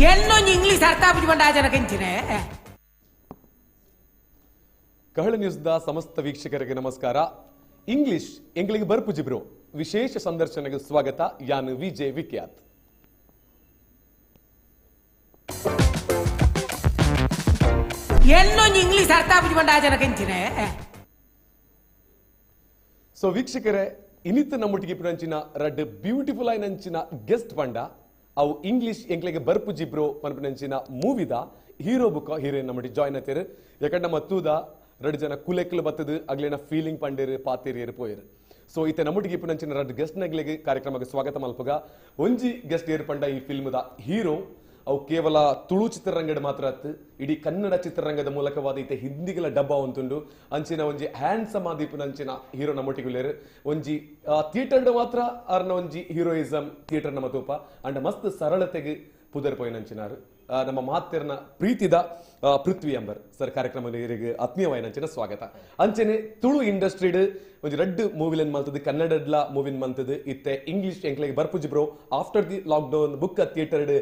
ಎಲ್ಲೊಂದು ಇಂಗ್ಲಿಷ್ ಅರ್ಥ ಆಗ್ಬಿಟ್ಕೊಂಡ ಜನಕಂಚಿನೇ. ಕಹಳೆ ನ್ಯೂಸ್ದ ಸಮಸ್ತ ವೀಕ್ಷಕರಿಗೆ ನಮಸ್ಕಾರ. ಇಂಗ್ಲಿಷ್ ಎಂಗಳಿಗೆ ಬರ್ಪುಜಿ ಬ್ರೋ ವಿಶೇಷ ಸಂದರ್ಶನಕ್ಕೆ ಸ್ವಾಗತ. ಯಾನ್ ವಿಜಯ್ ವಿಖ್ಯಾತ್. ಎಲ್ಲೊಂದು ಇಂಗ್ಲಿಷ್ ಅರ್ಥ ಆಗ್ಬಿಟ್ಕೊಂಡ ಜನಕಂಚಿನೇ. ಸೊ ವೀಕ್ಷಕರೇ, ಇನಿತ ನಮ್ಮೊಟ್ಟಿಗೆ ಪುರಂಚಿನ ರಡ್ ಬ್ಯೂಟಿಫುಲ್ ಆಯ್ನಂಚಿನ ಗೆಸ್ಟ್ ಪಂಡ ಅವು ಇಂಗ್ಲಿಷ್ ಎಂಕ್ಲೆಗೆ ಬರ್ಪುಜಿ ಬ್ರೋ ಪನ್ಪನಂಚಿನ ಮೂವಿದ ಹೀರೋ ಬುಕ್ ಹೀರೋಯಿನ್ ನಮ್ಮೊಟ್ಟಿಗೆ ಜಾಯ್ನ್ ಆಯ್ತೇರು. ಯಾಕಂಡ ಮತ್ತೂದ ರಡ್ ಜನ ಕುಲೆಕ್ಲು ಬತ್ತದು ಅಗ್ಲೇನ ಫೀಲಿಂಗ್ ಪಂಡೇರು ಪಾತೇರಿಯರು ಪೋಯರು. ಸೊ ಇತ್ತೆ ನಮ್ಮೊಟ್ಟಿಗೆ ಪುರಂಚಿನ ರಡ್ ಗೆಸ್ಟ್ ನಗ್ಲಿಗೆ ಕಾರ್ಯಕ್ರಮಕ್ಕೆ ಸ್ವಾಗತ ಮಲ್ಪಗ ಒಂಜಿ ಗೆಸ್ಟ್ ಏರ್ ಪಂಡ ಈ ಫಿಲ್ಮ್ದ ಹೀರೋ. ಅವು ಕೇವಲ ತುಳು ಚಿತ್ರರಂಗದ ಮಾತ್ರ ಅತ್ತು, ಇಡೀ ಕನ್ನಡ ಚಿತ್ರರಂಗದ ಮೂಲಕವಾದ ಈತ ಹಿಂದಿಗಳ ಡಬ್ಬ ಒಂತುಂಡು ಅಂಚಿನ ಒಂಜಿ ಹ್ಯಾಂಡ್ಸಮ್ ಆದೀಪನ ಅಂಚಿನ ಹೀರೋ ನಮ್ಮೊಟ್ಟಿಗೆ ಒಂಜಿ ಥಿಯೇಟರ್ ಮಾತ್ರ ಅರ್ನ ಒಂಜಿ ಹೀರೋಯಿಸಮ್ ಥಿಯೇಟರ್ ನಮ್ಮ ತೂಪ ಅಂಡ್ ಮಸ್ತ್ ಸರಳತೆಗೆ ಪುದರ್ ಪೋಯಿನಂಚಿನಾರು ನಮ್ಮ ಮಾತೆರ್ನ ಪ್ರೀತಿದ ಪೃಥ್ವಿ ಅಂಬರ್ ಸರ್ ಕಾರ್ಯಕ್ರಮಕ್ಕೆ ಆತ್ಮೀಯವಾಯಿನಂಚಿನ ಸ್ವಾಗತ. ಅಂಚನೆ ತುಳು ಇಂಡಸ್ಟ್ರಿಡ್ ಒಂದು ರೆಡ್ ಮೂವಿಲನ್ ಮಲ್ತದ್ದು, ಕನ್ನಡಡ್ಲ ಮೂವಿನ್ ಮಲ್ತದ್ದು ಇತ್ತೆ ಇಂಗ್ಲಿಷ್ ಎಂಕ್ಲೆಗೆ ಬರ್ಪುಜಿ bro after the lockdown book ಥಿಯೇಟರ್ಡ್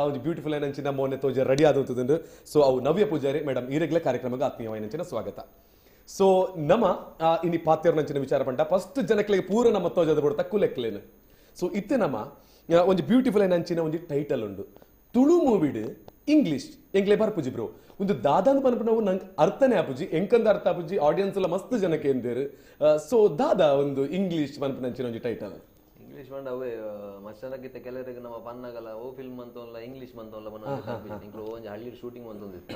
ಒಂದು ಬ್ಯೂಟಿಫುಲ್ ಏನಂಚಿನ ಮೊನ್ನೆ ತೋಜ ರೆಡಿ ಆದಂತದ್ದು. ಸೊ ಅವು ನವ್ಯ ಪೂಜಾರಿ ಮೇಡಮ್ ಈರೆಗ್ಲ ಕಾರ್ಯಕ್ರಮಕ್ಕೆ ಆತ್ಮೀಯವಾಯಿನಂಚಿನ ಸ್ವಾಗತ. ಸೊ ನಮ್ಮ ಇನಿ ಪಾತ್ಯರ್ನಂಚಿನ ವಿಚಾರ ಪಂಡ ಫಸ್ಟ್ ಜನಕ್ಲೆಗೆ ಪೂರ ನಮ್ಮ ತೋಜದ ಬಿಡ್ತಾ ಕುಲೆಕ್ಲೇನು. ಸೊ ಇತ್ತೆ ನಮ್ಮ ಒಂದು ಬ್ಯೂಟಿಫುಲ್ ಏನಂಚಿನ ಒಂದು ಟೈಟಲ್ ಉಂಡು ತುಳು ಮೂವಿಡ್ ಇಂಗ್ಲಿಷ್ ಎಂಕ್ಲೆ ಬರ್ಪುಜಿ ಬ್ರೋ. ಒಂದು ದಾದಾಂದ್ ಪನ್ಪ ನಾವು ನಂಗೆ ಅರ್ಥನೇ ಆಪುಜಿ ಎಂಕಂದ ಅರ್ಥ ಆಪುಜಿ ಆಡಿಯನ್ಸ್ ಎಲ್ಲ ಮಸ್ತ್ ಜನಕ್ಕೆ ಎಂದೇರು. ಸೊ ದಾದಾ ಒಂದು ಇಂಗ್ಲಿಷ್ ಪನ್ಪನಂಚಿನ ಒಂದು ಟೈಟಲ್ ಇಂಗ್ಲಿಷ್ ಮಂಡ ಅವೇ ಮಚ್ಚನಕ್ಕಿಂತ ಕೆಲವರಿಗೆ ನಮ್ಮ ಪನ್ನಗಲ ಓ ಫಿಲ್ಮ್ ಅಂತಲ್ಲ ಇಂಗ್ಲಿಷ್ ಮಂತಲ್ಲ ಇಂಕ್ಲು ಒಂಜಿ ಹಳ್ಳಿ ಶೂಟಿಂಗ್ ಅಂತಂದಿತ್ತ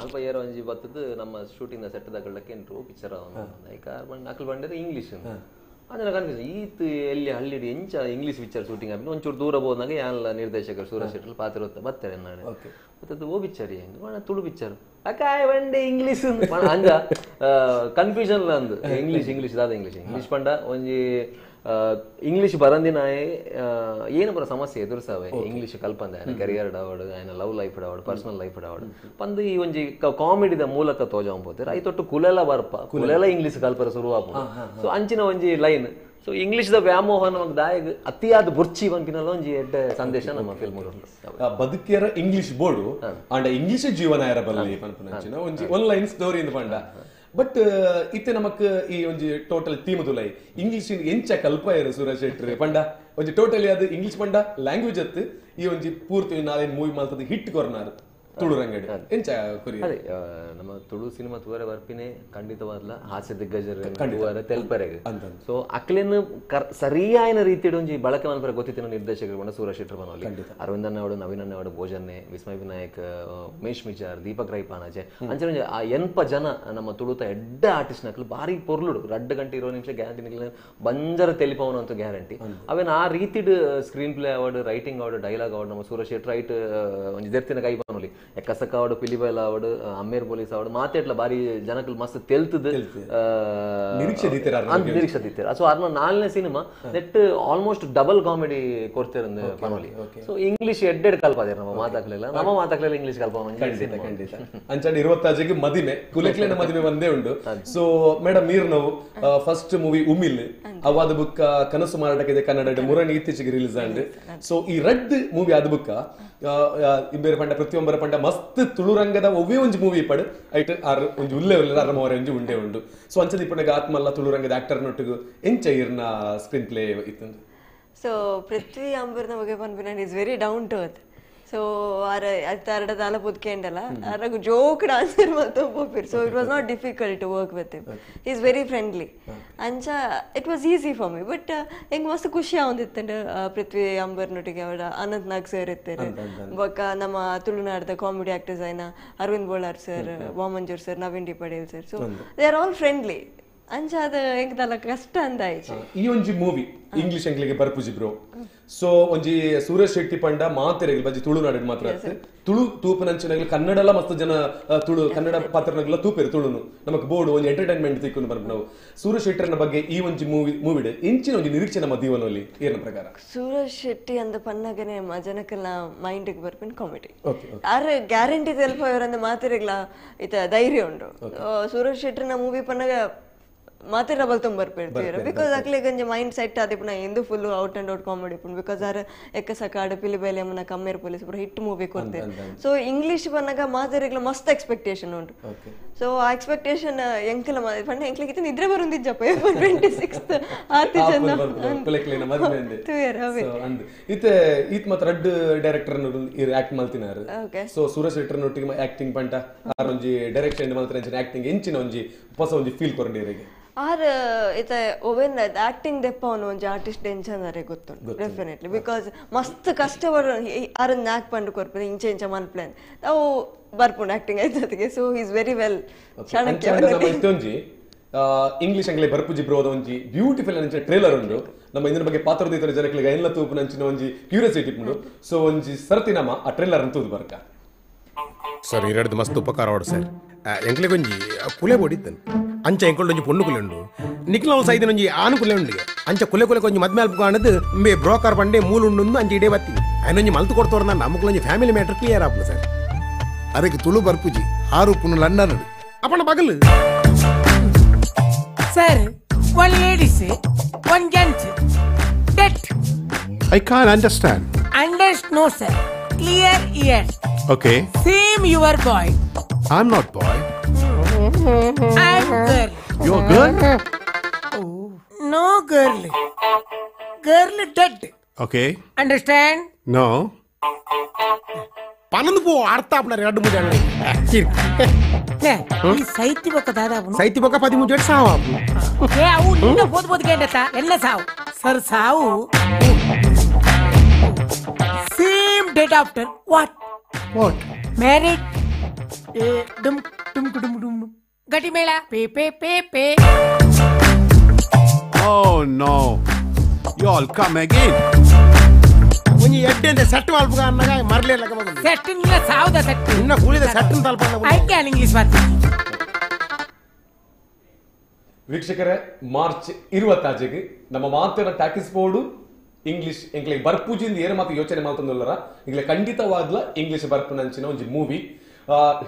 ಅಲ್ಪ ಏರೋ ಒಂಜಿ ಬತ್ತದು ನಮ್ಮ ಶೂಟಿಂಗ್ ಸೆಟ್ ತಗೊಳ್ಳಕ್ಕೆ ಎಂಟ್ರು ಪಿಕ್ಚರ್ ಲೈಕ್ ನಕಲ್ ಬಂದರೆ ಇಂಗ್ಲಿಷ್ ಅದನ್ನ ಕನ್ಫ್ಯೂಸ್ ಈತ್ ಎಲ್ಲಿ ಹಳ್ಳಿ ಎಂಚ ಇಂಗ್ಲಿಷ್ ಪಿಕ್ಚರ್ ಶೂಟಿಂಗ್ ಆಗಿ ಒಂಚೂರು ದೂರ ಹೋದಾಗ ಯಾನ ನಿರ್ದೇಶಕರು ಸೂರಜ್ ಶೆಟ್ಟಿ ಪಾತ್ರ ಬರ್ತಾರೆ ನಾಳೆ ಮತ್ತೆ ಓ ಪಿಕ್ಚರ್ ಹೆಂಗ್ ತುಳು ಪಿಕ್ಚರ್ ಅಕಾಯ್ ಬಂಡೆ ಇಂಗ್ಲಿಷ್ ಅಂಜ ಕನ್ಫ್ಯೂಷನ್ ಅಂದು ಇಂಗ್ಲಿಷ್ ದಾದ ಇಂಗ್ಲಿಷ್ ಪಂಡ ಒಂಜಿ ಇಂಗ್ಲಿಷ್ ಬರಂದಿನ ಏನು ಬರೋ ಸಮಸ್ಯೆ ಎದುರಿಸಾವೆ ಇಂಗ್ಲಿಷ್ ಕಲ್ಪಂದ ಆಯ್ನ ಕೆರಿಯರ್ ಆವಡು ಆಯ್ನ ಲವ್ ಲೈಫ್ ಆವಡು ಪರ್ಸನಲ್ ಲೈಫ್ ಆವಡು ಪಂದು ಈ ಒಂಜಿ ಕಾಮಿಡಿದ ಮೂಲಕ ತೋಜಂಬೋತೆ ಐತೊಟ್ಟು ಕುಲೆಲ ಬರ್ಪ ಕುಲೆಲ ಇಂಗ್ಲಿಷ್ ಕಲ್ಪರ ಶುರುವಾಪ ಸೊ ಅಂಚಿನ ಒಂಜಿ ಲೈನ್. ಸೊ ಇಂಗ್ಲಿಷ್ ದ ವ್ಯಾಮೋಹ ನಮಗೆ ದಾಯಗ್ ಅತಿಯಾದ ಬುರ್ಚಿ ಬಂಕಿನಲ್ಲ ಒಂಜಿ ಎಡ್ಡೆ ಸಂದೇಶ ನಮ್ಮ ಫಿಲ್ಮ್ ಬದುಕಿಯರ ಇಂಗ್ಲಿಷ್ ಬೋರ್ಡು ಅಂಡ ಇಂಗ್ಲಿಷ್ ಜೀವನ ಇರಬಲ್ಲ ಪನ್ಪನಂಚಿನ ಒಂಜಿ ಒನ್ಲೈನ್ ಸ್ಟೋರಿ ಇಂದ ಪಂಡ. ಬಟ್ ಇತ್ತೆ ನಮಕ್ ಈ ಒಂಜಿ ಟೋಟಲ್ ಟೀಮ್ ತುಲೈ ಇಂಗ್ಲಿಷ್ ಎಂಚ ಕಲ್ಪ ಇರು ಸೂರಜ್ ಶೆಟ್ಟಿ ಪಂಡ ಒಂಜಿ ಟೋಟಲಿ ಅದು ಇಂಗ್ಲಿಷ್ ಪಂಡ ಲ್ಯಾಂಗ್ವೇಜ್ ಅತ್ತು ಈ ಒಂಜಿ ಪೂರ್ತಿ ನಾಲೇನ್ ಮೂವಿ ಮಲ್ತದ ಹಿಟ್ ಕೊರ್ನಾರು ತುಳು ರಂಗಡ್ ಎಂಚ ಕೊರಿ ಅದೇ ನಮ್ಮ ತುಳು ಸಿನಿಮಾ ತೂವರ ಬರ್ಪಿನೇ ಖಂಡಿತವಾದ್ಲ ಹಾಸ್ಯ ದಿಗ್ಗಜರ ತೆಲ್ಪರೆಗೆ. ಸೊ ಅಕ್ಲೇನು ಸರಿಯಾದ ರೀತಿಯ ಒಂಜಿ ಬಳಕೆ ಮಲ್ಪರ ಗೊತ್ತಿತ್ತಿನ ನಿರ್ದೇಶಕರು ಬಂದ ಸೂರಜ್ ಶೆಟ್ಟಿ ಬನೋಲಿ ಅರವಿಂದ್ ಅನ್ನವಾಡು ನವೀನ್ ಅನ್ನವಾಡು ಭೋಜನ್ನೆ ವಿಸ್ಮಯ್ ವಿನಾಯಕ್ ಉಮೇಶ್ ಮಿಚಾರ್ ದೀಪಕ್ ರೈಪಾನಾಚೆ ಅಂಚೆ ಆ ಎನ್ಪ ಜನ ನಮ್ಮ ತುಳುತ ಎಡ್ಡ ಆರ್ಟಿಸ್ಟ್ ನಕಲು ಬಾರಿ ಪೊರ್ಲುಡು 2 ಗಂಟೆ 20 ನಿಮಿಷ ಗ್ಯಾರಂಟಿ ಬಂಜರ ತೆಲಿಪವನು ಅಂತ ಗ್ಯಾರಂಟಿ ಅವೇನು ಆ ರೀತಿಡ್ screenplay award writing award dialogue award ನಮ್ಮ ಸೂರಜ್ ಶೆಟ್ಟಿ ರೈಟ್ ಒಂಜಿ ದೆರ್ತಿನ ಕೈ ಬನೋಲಿ ಕಸಕ ಅವಾರ್ಡ್ ಪಿಲಿಬೈಲ್ ಅವಾರ್ಡ್ ಅಮ್ಮೇರ್ ಪೊಲೀಸ್ ಅವಾರ್ಡ್ ಮಾತೇಟ್ಲ ಬಾರಿ ಜನಕಲ್ ಮಸ್ತ್ ತೆಲ್ತದ ನಿರೀಕ್ಷೆ ದಿತ್ತರ. ಸೊ ಅರ್ನ 4ನೇ ಸಿನಿಮಾ ನೆಟ್ ಆಲ್ಮೋಸ್ಟ್ ಡಬಲ್ ಕಾಮಿಡಿ ಕೊಡ್ತಿರಂದ ಪನೋಲಿ. ಸೊ ಇಂಗ್ಲಿಷ್ ಎಡ್ಡೆಡ್ ಕಲ್ಪದೆ ನಮ್ಮ ಮಾತಾಕ್ಲೆಲ್ಲ ಇಂಗ್ಲಿಷ್ ಕಲ್ಪ ಖಂಡಿತ ಅಂಚಾಡಿ 20 ಮದಿಮೆ ಕುಲೆಕ್ಲೆನ ಮದಿಮೆ ಒಂದೇ ಉಂಡು. ಸೊ ಮೇಡಮ್ ನೀರು ನಾವು ಫಸ್ಟ್ ಮೂವಿ ಉಮಿಲ್ ಅವಾದ ಬುಕ್ಕ ಕನಸು ಮಾರಾಟಕ್ಕೆ ಕನ್ನಡ ಮುರಣಿ ಇತ್ತೀಚೆಗೆ ರಿಲೀಸ್ ಆಂಡ್. ಸೊ ಈ ರೆಡ್ ಮೂವಿ ಆದ ಬುಕ್ಕ ಇಂಬೇರು ಪಂಡ ಪ್ರತಿಯೊಬ್ಬರ ಪಂಡ ಮಸ್ತ್ ತುಳುರಂಗದ ಒವ್ವೇ ಒಂಜಿ ಮೂವಿ ಪಡ್ ಐಟ್ ಆರ್ ಒಂಜಿ ಉಲ್ಲೆ ಉಲ್ಲ ಅರಮವರ ಒಂಜಿ ಉಂಡೆ ಉಂಡು. ಸೊ ಅಂಚದ ಇಪ್ಪನಾಗ ಆತ್ಮಲ್ಲ ತುಳುರಂಗದ ಆಕ್ಟರ್ ನೊಟ್ಟಿಗೂ ಎಂಚ ಇರ್ನ ಸ್ಕ್ರೀನ್ ಪ್ಲೇ ಇತ್ತು. ಸೊ ಪೃಥ್ವಿ ಅಂಬರ್ನ ಬಗ್ಗೆ ಪನ್ಪಿನ is very down to earth. So ಅರ್ಧ ತಾಲ ಪುದ್ಕೆಂಡಲ್ಲ ಅರ್ಗ ಜೋಕ್ ಆನ್ಸರ್ ಮಲ್ತೋಪಿರ್. So it was not difficult to work with him. He is very friendly ಅಂಚ it was easy for me. But ಹೆಂಗೆ ಮಸ್ತ್ ಖುಷಿ ಆವಂದಿತ್ತಂಡು ಪೃಥ್ವಿ ಅಂಬರ್ನೊಟ್ಟಿಗೆ ಅವರ ಅನಂತ್ ನಾಗ್ ಸರ್ ಇರ್ತಾರೆ ಬೊಕ್ಕ ನಮ್ಮ ತುಳುನಾಡದ ಕಾಮಿಡಿ ಆಕ್ಟರ್ಸ್ ಆಯ್ನ Aravind Bolar sir, Vamanjoor sir, Naveen D Padil sir. So they are all friendly ಅಂಚ ಅದು ಹೆಂಗದಲ್ಲ ಕಷ್ಟ ಅಂದಾಯ್ತು ಈ ಒಂಜಿ ಮೂವಿ ಇಂಗ್ಲಿಷ್ ಎಂಗ್ಲಿಗೆ ಬರ್ಪುಜಿ ಬ್ರೋ. ಸೊ ಒಂಜಿ ಸೂರಜ್ ಶೆಟ್ಟಿ ಪಂಡ ಮಾತೆರೆಗ್ ಬಜ್ಜಿ ತುಳುನಾಡಿನ ಮಾತ್ರ ತುಳು ತೂಪನಂಚಿನಾಗ್ಲಿ ಕನ್ನಡ ಮಸ್ತ್ ಜನ ತುಳು ಕನ್ನಡ ಪಾತ್ರನಾಗ್ಲ ತೂಪೇರು ತುಳುನು ನಮಕ್ ಬೋರ್ಡ್ ಒಂದು ಎಂಟರ್ಟೈನ್ಮೆಂಟ್ ತಿಕ್ಕೊಂಡು ಬರ್ಬೇಕು ನಾವು. ಸೂರಜ್ ಶೆಟ್ಟಿನ ಬಗ್ಗೆ ಈ ಒಂಜಿ ಮೂವಿಡ್ ಎಂಚಿನ ಒಂಜಿ ನಿರೀಕ್ಷೆ ನಮ್ಮ ಜೀವನದಲ್ಲಿ ಏನ ಪ್ರಕಾರ ಸೂರಜ್ ಶೆಟ್ಟಿ ಅಂದ ಪನ್ನಗನೆ ಜನಕಲ್ನ ಮೈಂಡ್ಗೆ ಬರ್ಪಿನ ಕಾಮಿಡಿ ಆದ್ರೆ ಗ್ಯಾರಂಟಿ ತೆಲ್ಪ ಇವರಂದ ಮಾತಿರಗ್ಲ ಇತ ಧೈರ್ಯ ಉಂಡು. ಸೂರಜ್ ಶೆಟ್ಟಿನ ಮೂವಿ ಪನ್ನಗ ಮಾತಿರ ಬಲ್ತೊಂದು ಬರ್ಪಿರ್ತೀರ ಬಿಕಾಸ್ ಅಕ್ಲೆ ಗಂಜೆ ಮೈಂಡ್ ಸೆಟ್ ಆದಿಪ್ಪು ನಾ ಎಂದು full out and out comedy ಇಪ್ಪು ಬಿಕಾಸ್ ಆರ್ ಎಕ್ಕ ಸಕಾಡು ಪಿಲಿಬೇಲೆ ಅಮ್ಮನ ಕಮ್ಮೇರ್ ಪೊಲೀಸ್ ಪೂರ ಹಿಟ್ ಮೂವಿ ಕೊಡ್ತೇವೆ ಸೊ ಇಂಗ್ಲೀಷ್ ಬಂದಾಗ ಮಾತಿರಗ್ಲ ಮಸ್ತ್ ಎಕ್ಸ್ಪೆಕ್ಟೇಷನ್ ಉಂಟು ಸೊ ಆ ಎಕ್ಸ್ಪೆಕ್ಟೇಷನ್ ಎಂಕಲ ಪಂಡ ಎಂಕ್ಲಿಗೆ ನಿದ್ರೆ ಬರುಂದಿಜ್ಜಪ್ಪ 26th ಆರ್ತಿ ಜನ ಈತ್ ಮಾತ್ರ ರಡ್ ಡೈರೆಕ್ಟರ್ ಆಕ್ಟ್ ಮಲ್ತಿನಾರು ಸೊ ಸೂರಜ್ ಶೆಟ್ಟರ್ ನೊಟ್ಟಿಗೆ ಆಕ್ಟಿಂಗ್ ಪಂಟ ಆರೊಂಜಿ ಡೈರೆಕ್ಷನ್ ಮಾತ್ರ ಆಕ್ಟಿಂಗ್ ಎಂಚಿನ ಒಂಜಿ ಹೊಸ ಒಂಜಿ ಫೀಲ್ ಕೊರಂಡಿರಿಗೆ ಆರ್ ಇತ್ತೆ ಒವೆನ್ ಆಕ್ಟಿಂಗ್ ದೆಪ್ಪ ಅವನು ಒಂಜಿ ಆರ್ಟಿಸ್ಟ್ ಎಂಚಂದರೆ ಗೊತ್ತುಂಟು ಡೆಫಿನೆಟ್ಲಿ ಬಿಕಾಸ್ ಮಸ್ತ್ ಕಷ್ಟಪಡ ಆರನ್ನ ಆಕ್ಟ್ ಪಂಡು ಕೊರ್ಪುದು ಇಂಚೆ ಇಂಚ ಮನ್ಪ್ಲೇನ್ ನಾವು ಬರ್ಪುಂಡು ಆಕ್ಟಿಂಗ್ ಆಯ್ತದಿಗೆ ಸೊ ಈಸ್ ವೆರಿ ವೆಲ್ ಇತ್ತೊಂಜಿ ಇಂಗ್ಲಿಷ್ ಅಂಗ್ಲೆ ಬರ್ಪುಜಿ ಬ್ರೋದ ಒಂಜಿ ಬ್ಯೂಟಿಫುಲ್ ಅಂಚ ಟ್ರೇಲರ್ ಉಂಡು ನಮ್ಮ ಇಂದ್ರ ಬಗ್ಗೆ ಪಾತ್ರದೀತರ ಜನಗಳಿಗೆ ಎಲ್ಲ ತೂಪು ನಂಚಿನ ಒಂಜಿ ಕ್ಯೂರಿಯಾಸಿಟಿ ಉಂಡು ಸೊ ಒಂಜಿ ಸರ್ತಿ ನಮ್ಮ ಆ ಟ್ರೇಲರ್ ಅಂತೂ ಬರ್ಕ ಸರ್ ಇರಡ್ದು ಮಸ್ತ್ ಉಪಕಾರ ಮಾಡು ಸರ್ ಎಂಕ್ಲೆ ಕೊಂಜಿ ಕುಲೆ ಬೋಡಿದ್ದನು ಅಂಚ ಎಂಕೊಂಡೊಂಜಿ ಪೊಣ್ಣು ಕುಲೆ ಉಂಡು ನಿಕ್ಲ ಸೈದಿನ ಒಂಜಿ ಆನು ಕುಲೆ ಉಂಡು ಅಂಚ ಕುಲೆ ಕೊಂಜಿ ಮದ್ಮೆ ಅಲ್ಪ ಕಾಣದು ಬೇ ಬ್ರೋಕರ್ ಪಂಡೆ ಮೂಲು ಉಂಡು ಅಂಚ ಇಡೇ ಬತ್ತೀನಿ ಅಯ್ಯನೊಂಜಿ ಮಲ್ತು ಕೊಡ್ತೋರ್ ನಾನು ನಮಗೊಂಜಿ ಫ್ಯಾಮಿಲಿ ಮ್ಯಾಟರ್ ಕ್ಲಿಯರ್ ಆಪುನು ಸರ್ ಅದಕ್ಕೆ ತುಳು ಬರ್ಪುಜಿ ಆರು ಪುಣ್ಣು ಲಂಡನ್ ಅಪ್ಪಣ ಬಗಲು sir one ladies one gents that I can understand no sir clear ears okay same your boy I am not boy I'm girl. You're girl? No girl. Girl dead. Okay. Understand? No. ಪನಂದು ಪೋ ಅರ್ಥ ಆಪಣ ಎರಡು ಮುಜಾನೆ ಈ ಸೈತಿ ಬೊಕ್ಕ ದಾದಾಪುನು ಸೈತಿ ಬೊಕ್ಕ 13 ಸಾವು app ಏ ಅವು ನಿನ್ನ ಪೋದು ಪೋದು ಕೇಂಡತ ಎಲ್ಲ ಸಾವು ಸರ್ ಸಾವು same date after what married ಡುಮ್ ಡುಮ್ ಡುಮ್ ಡುಮ್ ಗಟಿ ಮೇಳ ಪೇ ಪೇ ಪೇ ಪೇ Oh no. You all come again. ಒಂಜಿ ಎಡ್ಡೆಂದ ಸೆಟ್ ವಾಲ್ಪುಗ ಅನ್ನಗ ಮರ್ಲೆ ಲಗ ಬಗಲು ಸೆಟ್ ನಿನ್ನ ಸಾವುದ ಸೆಟ್ ನಿನ್ನ ಕೂಲಿದ ಸೆಟ್ ತಲ್ಪನ ಐ ಕ್ಯಾನ್ ಇಂಗ್ಲಿಷ್ ಮಾತಾಡ್ತೀನಿ ವೀಕ್ಷಕರೇ ಮಾರ್ಚ್ 26 ನಮ್ಮ ಮಾತಿನ ಟಾಕಿಸ್ ಬೋರ್ಡು ಇಂಗ್ಲಿಷ್ ಎಂಕ್ಲೆ ಬರ್ಪುಜಿಂದ ಏನು ಮಾತು ಯೋಚನೆ ಮಾಡ್ತಂದಲ್ಲರ ಈಗಲೇ ಖಂಡಿತವಾಗ್ಲ ಇಂಗ್ಲಿಷ್ ಬರ್ಪು ನಂಚಿನ ಒಂಜಿ ಮೂವಿ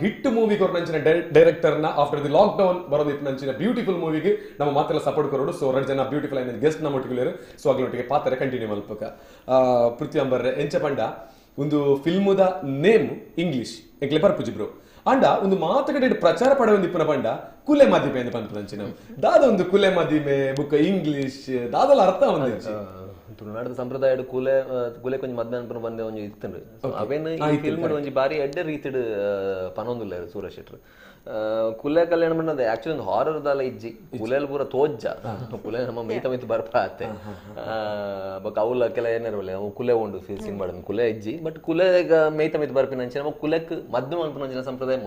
ಹಿಟ್ ಮೂವಿ ಕೊರನಂಚಿನ ಡೈರೆಕ್ಟರ್ನ ಆಫ್ಟರ್ ದಿ ಲಾಕ್ ಡೌನ್ ಬರೋದಿತ್ತು ನಂಚಿನ ಬ್ಯೂಟಿಫುಲ್ ಮೂವಿಗೆ ನಮ್ಮ ಮಾತೆಲ್ಲ ಸಪೋರ್ಟ್ ಕೊರೋಡು ಸೊ 2 ಜನ ಬ್ಯೂಟಿಫುಲ್ ಆಯ್ನ ಗೆಸ್ಟ್ ನಮ್ಮ ಒಟ್ಟಿಗೆ ಸೊ ಅಗ್ಲೊಟ್ಟಿಗೆ ಪಾತ್ರ ಕಂಟಿನ್ಯೂ ಮಲ್ಪಕ ಪೃಥ್ವಿ ಅಂಬರ್ರೆ ಎಂಚ ಪಂಡ ಒಂದು ಫಿಲ್ಮುದ ನೇಮ್ ಇಂಗ್ಲಿಷ್ ಎಂಕ್ಲೆ ಬರ್ಪುಜಿ ಬ್ರೋ ಅಂಡ ಒಂದು ಮಾತುಕಡೆ ಪ್ರಚಾರ ಪಡ ಒಂದು ಇಪ್ಪನ ಪಂಡ ಕುಲೆ ಮಾಧ್ಯಮೆ ಅಂತ ಪಂಪಂಚಿನ ದಾದ ಒಂದು ಕುಲೆ ಮಾಧ್ಯಮೆ ಬುಕ್ ಇಂಗ್ಲಿಷ್ ದಾದಲ ಅರ್ಥ ಒಂದು ತುಳುನಾಡು ಸಂಪ್ರದಾಯಡ್ ಕುಲೆ ಕೊಂಚ ಮದ್ಮೆ ಅನ್ಪನ ಬಂದೆ ಒಂಜಿ ಇತ್ತಂಡು ಅವೇನು ಈ ಫಿಲ್ಮ್ ಒಂಜಿ ಬಾರಿ ಎಡ್ಡೆ ರೀತಿಡ್ ಪನೊಂದುಲ್ಲೆ ಸೂರಜ್ ಶೆಟ್ರ್ ಕುಲೆ ಕಲ್ಯಾಣ ಬಂದದ ಆಕ್ಚುಲಿ ಒಂದು ಹಾರರ್ ದಾಲ ಇಜ್ಜಿ ಕುಲೆಲ್ ಪೂರ ತೋಜ್ಜ ಕುಲೆ ನಮ್ಮ ಮೈತ ಮೈತ ಬರ್ಪ ಆತೆ ಬಕ್ ಅವಲ ಕೆಲ ಏನಾರಲ್ಲ ಕುಲೆ ಉಂಡು ಸಿನಿಮಾ ಕುಲೆ ಇಜ್ಜಿ ಬಟ್ ಕುಲೆ ಮೈತ ಮೈತ ಬರ್ಪಿನ ಅಂಚೆ ನಮ್ಮ ಕುಲೆಕ್ ಮದ್ಮೆ ಅನ್ಪನ ಸಂಪ್ರದಾಯ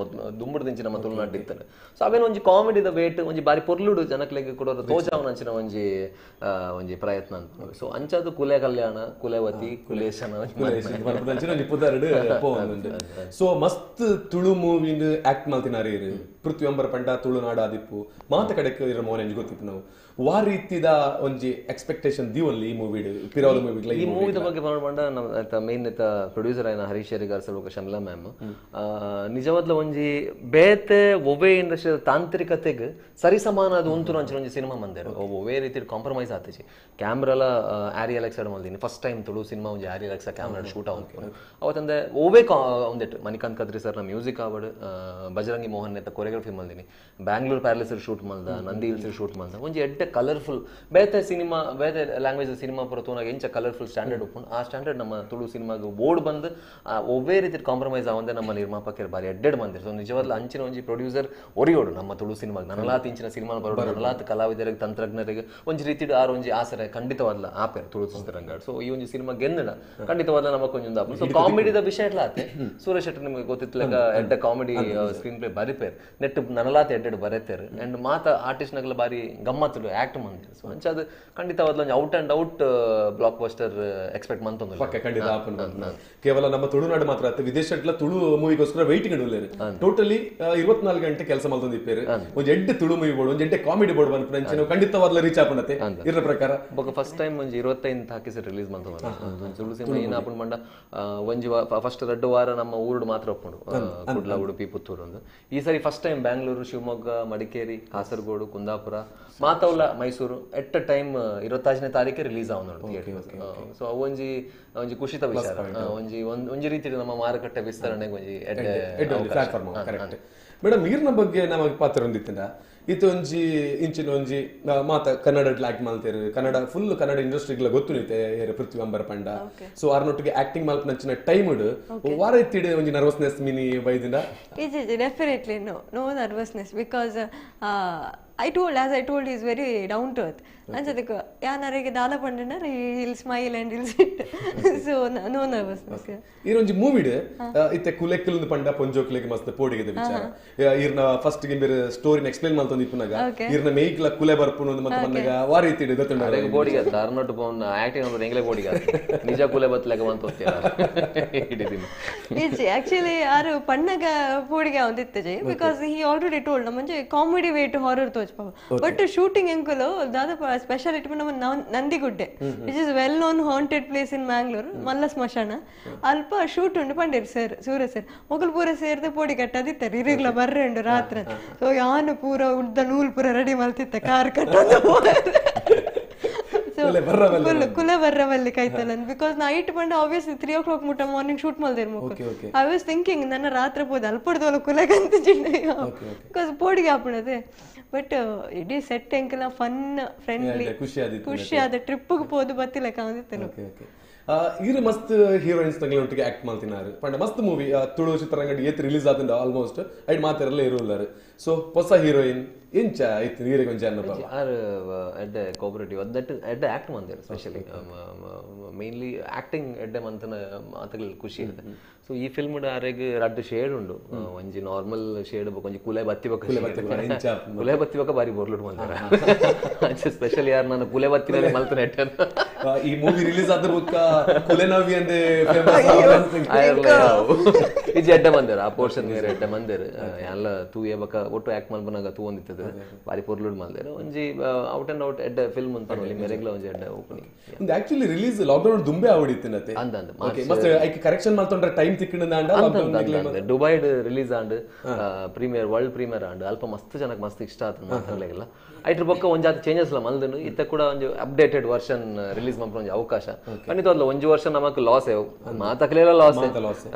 ದುಂಬುಡು ದಿಂಚಿ ನಮ್ಮ ತುಳುನಾಡು ಇರ್ತಾರೆ ಸೊ ಅವೇನು ಒಂಜಿ ಕಾಮಿಡಿದ ವೇಟ್ ಒಂಜಿ ಬಾರಿ ಪೊರ್ಲುಡು ಜನಕ್ಲೆಗೆ ಕೊಡೋರು ತೋಜಾವನ ಅಂಚಿನ ಒಂಜಿ ಪ್ರಯತ್ನ ಅಂತ ಸೊ ಅಂಚದು ಕುಲೆ ಕಲ್ಯಾಣ ಕುಲೆವತಿ ಕುಲೇಶನ ಸೊ ಮಸ್ತ್ ತುಳು ಮೂವಿಂಡ್ ಆಕ್ಟ್ ಮಾಡ್ತಿನಾರಿ ಪೃಥ್ವಿ ಅಂಬರ್ ಪಂಡ ತುಳುನಾಡು ಆದಿಪ್ಪು ಮಾತ ಕಡೆಕ್ ಇರೋ ಮೋನೆಂಜ್ ಗೊತ್ತಿತ್ತು ನಾವು ವಾ ರೀತಿದ ಒಂಜಿ ಎಕ್ಸ್ಪೆಕ್ಟೇಷನ್ ದಿವಲ್ಲಿ ಈ ಮೂವಿ ಪಿರವಲ ಮೂವಿಗ್ಲ ಈ ಮೂವಿದ ಬಗ್ಗೆ ಪಂಡ ನಮ್ಮ ಮೇನ್ ಪ್ರೊಡ್ಯೂಸರ್ ಆಯ್ನ ಹರೀಶ್ ಶೇರಿಗಾರ್ ಸರ್ ಶಮ್ಲಾ ಮ್ಯಾಮ್ ನಿಜವಾದ್ಲ ಒಂಜಿ ಬೇತೆ ಒವೆ ಇಂಡಸ್ಟ್ರಿ ತಾಂತ್ರಿಕತೆಗೆ ಸರಿ ಸಮಾನ ಅದು ಉಂಟು ಅಂಚಿನ ಒಂಜಿ ಸಿನಿಮಾ ಮಂದೇರು ಒವೇ ರೀತಿ ಕಾಂಪ್ರಮೈಸ್ ಆತಿಜಿ ಕ್ಯಾಮ್ರಾಲ ಆರಿಯಲ್ ಎಕ್ಸ್ ಮಲ್ದಿನಿ ಫಸ್ಟ್ ಟೈಮ್ ತುಳು ಸಿನಿಮಾ ಒಂಜಿ ಆರಿಯಲ್ ಎಕ್ಸ್ ಕ್ಯಾಮ್ರಾ ಶೂಟ್ ಆಗಿ ಅವತ್ತಂದೆ ಓವೇ ಒಂದಿಟ್ಟು ಮಣಿಕಾಂತ್ ಕದ್ರಿ ಸರ್ನ ಮ್ಯೂಸಿಕ್ ಆವಡ್ ಬಜರಂಗಿ ಮೋಹನ್ ನೆತ್ತ ಕೊರಿಯೋಗ್ರಫಿ ಮಲ್ದಿನಿ ಬ್ಯಾಂಗ್ಳೂರ್ ಪ್ಯಾಲೇಸ್ ಶೂಟ್ ಮಲ್ದ ನಂದಿ ಹಿಲ್ಸ್ ಶೂಟ್ ಮಲ್ದ ಒಂಜಿ ಎಡ್ಡೆ ಕಲರ್ಫುಲ್ ಬೇತೆ ಸಿನಿಮಾ ಬೇತೆ ಲ್ಯಾಂಗ್ವೇಜ್ ಸಿನಿಮಾ ಪೂರ ತೋನಾಗ ಎಂಚ ಕಲರ್ಫುಲ್ ಸ್ಟ್ಯಾಂಡರ್ಡ್ ಉಪ್ಪುಂಡು ಆ ಸ್ಟ್ಯಾಂಡರ್ಡ್ ನಮ್ಮ ತುಳು ಸಿನಿಮಾಗ ಓಡ್ ಬಂದು ಒವ್ವೇ ರೀತಿ ಕಾಂಪ್ರಮೈಸ್ ಆವಂದೆ ನಮ್ಮ ನಿರ್ಮಾಪಕರು ಬಾರಿ ಎಡ್ಡೆಡ್ ಬಂದಿರು ಸೊ ನಿಜವಾದ ಅಂಚಿನ ಒಂಜಿ ಪ್ರೊಡ್ಯೂಸರ್ ಒರಿಯೋಡು ನಮ್ಮ ತುಳು ಸಿನಿಮಾಗ ನನಲಾತ್ ಇಂಚಿನ ಸಿನಿಮಾ ಬರೋಡು ನನಲಾತ್ ಕಲಾವಿದರಿಗೆ ತಂತ್ರಜ್ಞರಿಗೆ ಒಂಜಿ ರೀತಿ ಆರು ಒಂಜಿ ಆಸರೆ ಖಂಡಿತವಾದ್ಲ ಆಪೆ ತುಳು ಚಿತ್ರರಂಗಾಡ್ ಸೊ ಈ ಒಂಜಿ ಸಿನಿಮಾ ಗೆನ್ನಡ ಖಂಡಿತವಾದ್ಲ ನಮಕ್ ಒಂಜೊಂದು ಆಪು ಸೊ ಕಾಮಿಡಿದ ವಿಷಯ ಎಲ್ಲ ಆತೆ ಸೂರ್ಯ ಶೆಟ್ಟಿ ನಿಮಗೆ ಗೊತ್ತಿತ್ತಲಾಗ ಎಡ್ಡೆ ಕಾಮಿಡಿ ಸ್ಕ್ರೀನ್ ಪ್ಲೇ ಬರಿಪೇರ್ ನೆಟ್ ನನಲಾತ್ ಎಡ್ಡೆಡ್ ಬರೆತೇರು ಅಂಡ್ ಮಾತ ಆರ್ಟಿಸ್ಟ್ ನಗಲ ಬಾರಿ ಗಮ್ಮತ್ತು ಆಕ್ಟ್ ಮಂದಿರು ಸೊ ಅಂಚ ಅದು ಖಂಡಿತವಾದ್ಲ out and out blockbuster expect ಮಂತೊಂದು ಖಂಡಿತ ಕೇವಲ ನಮ್ಮ ತುಳುನಾಡು ಮಾತ್ರ ಆಯ್ತು ವಿದೇಶಟ್ಲ ತುಳು ಮೂವಿಗೋಸ್ಕರ ವೈಟಿಂಗ್ ಇಡಲೇರು ಟೋಟಲಿ 24 ಗಂಟೆ ಕೆಲಸ ಮಲ್ತೊಂದು ಇಪ್ಪೇರು ಒಂಜಿ ಎಡ್ಡೆ ತುಳು ಮೂವಿ ಬೋರ್ಡ್ ಒಂಜಿ ಎಡ್ಡೆ ಕಾಮಿಡಿ ಬೋರ್ಡ್ ಬಂದು ಖಂಡಿತವಾದ್ಲ ರೀಚ್ ಆಪಣತೆ ಇದ್ರ ಪ್ರಕಾರ ಬೊಕ ಫಸ್ಟ್ ಟೈಮ್ ಒಂಜಿ 25 ಹಾಕಿಸಿ ರಿಲೀಸ್ ಮಂತೊಂದು ತುಳು ಸಿನಿಮಾ ಏನ್ ಆಪುಂಡು ಮಂಡ ಒಂಜಿ ಫಸ್ಟ್ 2 ವಾರ ನಮ್ಮ ಊರುಡು ಮಾತ್ರ ಒಪ್ಪುಂಡು ಕುಡ್ಲ ಉಡುಪಿ ಪುತ್ತೂರು ಒಂದು ಈ ಸರಿ ಫಸ್ಟ್ ಟೈಮ್ ಬ್ಯಾಂಗ್ಳೂರು, ಶಿವಮೊಗ್ಗ, ಮಡಿಕೇರಿ, ಕಾಸರಗೋಡು, ಕುಂದಾಪುರ, ಮಾತೌಲ, ಮೈಸೂರು ಎಟ್ ಅ ಟೈಮ್ 25ನೇ ತಾರೀಕು ರಿಲೀಸ್ ಆವನೋಡು ಥಿಯೇಟರ್. ಸೊ ಅವು ಒಂಜಿ ಒಂಜಿ ಖುಷಿತ ವಿಚಾರ, ಒಂಜಿ ರೀತಿ ನಮ್ಮ ಮಾರುಕಟ್ಟೆ ವಿಸ್ತರಣೆಗೆ ಒಂಜಿ ಪ್ಲಾಟ್ಫಾರ್ಮ್. ಕರೆಕ್ಟ್ ಮೇಡಮ್, ಈರ್ನ ಬಗ್ಗೆ ನಮಗೆ ಪಾತ್ರ ಹೊಂದಿತ್ತಿನ ಇದು ಒಂಜಿ ಇಂಚಿನ ಒಂಜಿ ಮಾತ ಕನ್ನಡ ಆಕ್ಟ್ ಮಾಡ್ತೇರು, ಕನ್ನಡ ಫುಲ್ ಕನ್ನಡ ಇಂಡಸ್ಟ್ರಿಗಳ ಗೊತ್ತು ನಿಂತೆ ಪೃಥ್ವಿ ಅಂಬರ್ ಪಂಡ. ಸೊ ಅರ್ನೊಟ್ಟಿಗೆ ಆಕ್ಟಿಂಗ್ ಮಲ್ಪ್ ನಂಚಿನ ಟೈಮ್ ವಾರ ಎತ್ತಿಡೆ ಒಂಜಿ ನರ್ವಸ್ನೆಸ್ ಮಿನಿ ಬೈದಿನ? Definitely no nervousness, because as I told, he's very down to earth. ಅಂಚದಕ್ಕೆ ಯಾನರಿಗೆ ದಾಲ ಪಂಡನ he'll smile and he'll sit. So no nervousness. ಈರೊಂಜಿ ಮೂವಿಡ್ ಇತ್ತೆ ಕುಲೆಕ್ಕಲ್ ಪಂಡ ಪೊಂಜೋಕ್ಲೆಗೆ ಮಸ್ತ್ ಪೋಡಿಗೆದ ವಿಚಾರ. ಈರ್ನ ಫಸ್ಟ್ ಗೆ ಬೇರೆ ಸ್ಟೋರಿನ ಎಕ್ಸ್ಪ್ಲೇನ್ ಮಾಡ್ತಂದು ಇಪ್ಪನಾಗ ಈರ್ನ ಮೇಯ್ಕ್ಲ ಕುಲೆ ಬರ್ಪುನು ಮತ್ತೆ ಬಂದಾಗ ವಾರ ಇತ್ತಿಡೆ ಗೊತ್ತುಂಡ ಅರೆಗೆ ಬೋಡಿಗೆ ಅರ್ನೊಟ್ಟು ಪೋನ್ ಆಕ್ಟಿಂಗ್ ಅಂದ್ರೆ ಎಂಗ್ಲೆ ಬೋಡಿಗೆ ನಿಜ ಕುಲೆ ಬತ್ತಲೆಗೆ ಬಂತ ಹೋಗ್ತೀರಾ ಹಿಡಿದಿನ ಈಚೆ ಆಕ್ಚುಲಿ ಯಾರು ಪಣ್ಣಗ ಪೋಡಿಗೆ ಒಂದಿತ್ತೆ ಜೈ, ಬಿಕಾಸ್ he already told ನಮ್ಮಂಜೆ comedy way to horror touch but shooting ಎಂಕುಲು ದಾದ ಸ್ಪೆಷಾಲಿಟಿ ನಮ್ಮ Nandigudde, which is well known haunted place in Mangalore, ಮಲ್ಲ ಸ್ಮಶಾನ ಅಲ್ಪ ಶೂಟ್ ಉಂಡು ಪಂಡೇರು ಸರ್ ಸೂರ್ಯ ಸರ್ ಮೊಗಲ್ ಪೂರ ಸೇರ್ದೆ ಪೋಡಿ ಕಟ್ಟದಿತ್ತಾರೆ ಇರಿಗ್ಲ ಬರ್ರೆ ಉಂಡು ರಾತ್ರಿ. ಸೊ ಯಾನು ಪೂರ ಉದ್ದ ನೂಲ್ ಪೂರ ರೆಡಿ ಮಲ್ತಿತ್ತೆ ಕಾರ್ ಕಟ್ಟೋದು ಕುಲ ಬರ್ರವಲ್ಲಿ ಕೈತಲ್ಲ, ಬಿಕಾಸ್ ನೈಟ್ ಬಂದು ಆಬ್ವಿಯಸ್ಲಿ 3 o'clock ಮುಟ್ಟ ಮಾರ್ನಿಂಗ್ ಶೂಟ್ ಮಲ್ದೇರು ಮುಖ. ಐ ವಾಸ್ ಥಿಂಕಿಂಗ್ ನನ್ನ ರಾತ್ರಿ ಪೋದು ಅಲ್ಪಡ್ದೋಲ ಕುಲಗಂತ ಚಿಂಡೆ, ಬಿಕಾಸ್ ಪೋಡಿಗೆ ಹಾಪಣದೆ. ಬಟ್ ಇಡೀ ಸೆಟ್ ಎಂಕಲ ಫನ್ ಫ್ರೆಂಡ್ಲಿ ಖುಷಿ ಆದ ಟ್ರಿಪ್ಗೆ ಪೋದು ಬತ್ತಿಲ್ಲ ಕಾಂದಿತ್ತೇನು. ಈರು ಮಸ್ತ್ ಹೀರೋಯಿನ್ಸ್ ಒಟ್ಟಿಗೆ ಆಕ್ಟ್ ಮಾಡ್ತಿನಾರು ಪಂಡ ಮಸ್ತ್ ಮೂವಿ ತುಳು ಚಿತ್ರರಂಗಡಿ ಏತ್ ರಿಲೀಸ್ ಆದಿಂದ ಆಲ್ಮೋಸ್ಟ್ ಐಡ್ ಮಾತೆಲ್ಲ ಇರೋಲ್ಲಾರು. ಸೊ ಹೊಸ ಹೀರೋಯಿನ್ ಎಂಚ ಐತಿ ನೀರಿಗೆ ಒಂಜಿ ಅನುಭವ ಆರ್ ಎಡ್ಡೆ ಕೋಪರೇಟಿವ್ ಅದಟ್ ಎಡ್ಡೆ ಆಕ್ಟ್ ಮಂದೇರು ಸ್ಪೆಷಲಿ ಮೇನ್ಲಿ ಆಕ್ಟಿಂಗ್ ಎಡ್ಡೆ ಮಂತನ ಮಾತುಗಳು ಖುಷಿ ಇರುತ್ತೆ. ಸೊ ಈ ಫಿಲ್ಮ್ ಆರೆಗ್ ರಡ್ಡು ಶೇಡ್ ಉಂಡು, ಒಂಜಿ ನಾರ್ಮಲ್ ಶೇಡ್ ಒಂಜಿ ಕುಲೆ ಬತ್ತಿಬೇಕು ಕುಲೆ ಬತ್ತಿಬೇಕ ಬಾರಿ ಬೋರ್ಲುಡ್ ಮಾಡ್ತಾರೆ. ಸ್ಪೆಷಲಿ ಯಾರು ನಾನು ಕುಲೆ ಬತ್ತಿನಲ್ಲಿ ಮಲ್ತನೆ ಎಟ್ಟ ಈ ಮೂವಿ ರಿಲೀಸ್ ಆದ ಬುಕ್ಕ ಕುಲೆ ನವಿ ಅಂದೆ ಇಜ್ ಎಡ್ಡೆ ಮಂದೇರು ಆ ಪೋರ್ಷನ್ ನೀರು ಎಡ್ಡೆ ಮಂದೇರು ಎಲ್ಲ ತೂ ಏಬಕ ಒಟ್ಟು ಆಕ್ಟ್ ಮಲ್ಪನಾಗ ತೂ ಒಂದಿತ್ತದ ಬಾರಿ ಪೋರ್ಲುಡ್ ಮಾಡ್ದೇರು ಒಂಜಿ ಔಟ್ ಅಂಡ್ ಔಟ್ ಎಡ್ಡೆ ಫಿಲ್ಮ್ ಅಂತ ಮೆರೆಗ್ಲ ಒಂಜಿ ಎಡ್ಡೆ ಓಪನಿಂಗ್. ಆಕ್ಚುಲಿ ರಿಲೀಸ್ ಲಾಕ್ಡೌನ್ ದುಂಬೆ ಆವಡಿತ್ತಿನತೆ ಅಂದ ಮತ್ತೆ ಐಕೆ ಕರೆಕ್ಷನ್ ಮಾಡ್ಕೊಂಡ್ರೆ time Dubai release and premiere world premiere and ಅಲ್ಪ ಮಸ್ತ್ ಜನಕ್ಕೆ ಮಸ್ತ್ ಇಷ್ಟ ಆತ ಮಾತಾಡ್ಲಿಲ್ಲ. ಐಟ್ರ ಪಕ್ಕ ಒಂಜಾತ ಚೇಂಜಸ್ ಲ ಮಲ್ದನು ಇತ್ತ ಕೂಡ ಒಂದು ಅಪ್ಡೇಟೆಡ್ ವರ್ಷನ್ ರಿಲೀಸ್ ಮಾಡ್ಕೊಂಡು ಒಂಜಿ ಅವಕಾಶ ಖಂಡಿತವಾಗ್ಲ ಒಂಜಿ ವರ್ಷ ನಮಕ್ ಲಾಸ್ ಮಾತಾಕ್ಲೆಲ್ಲ ಲಾಸ್.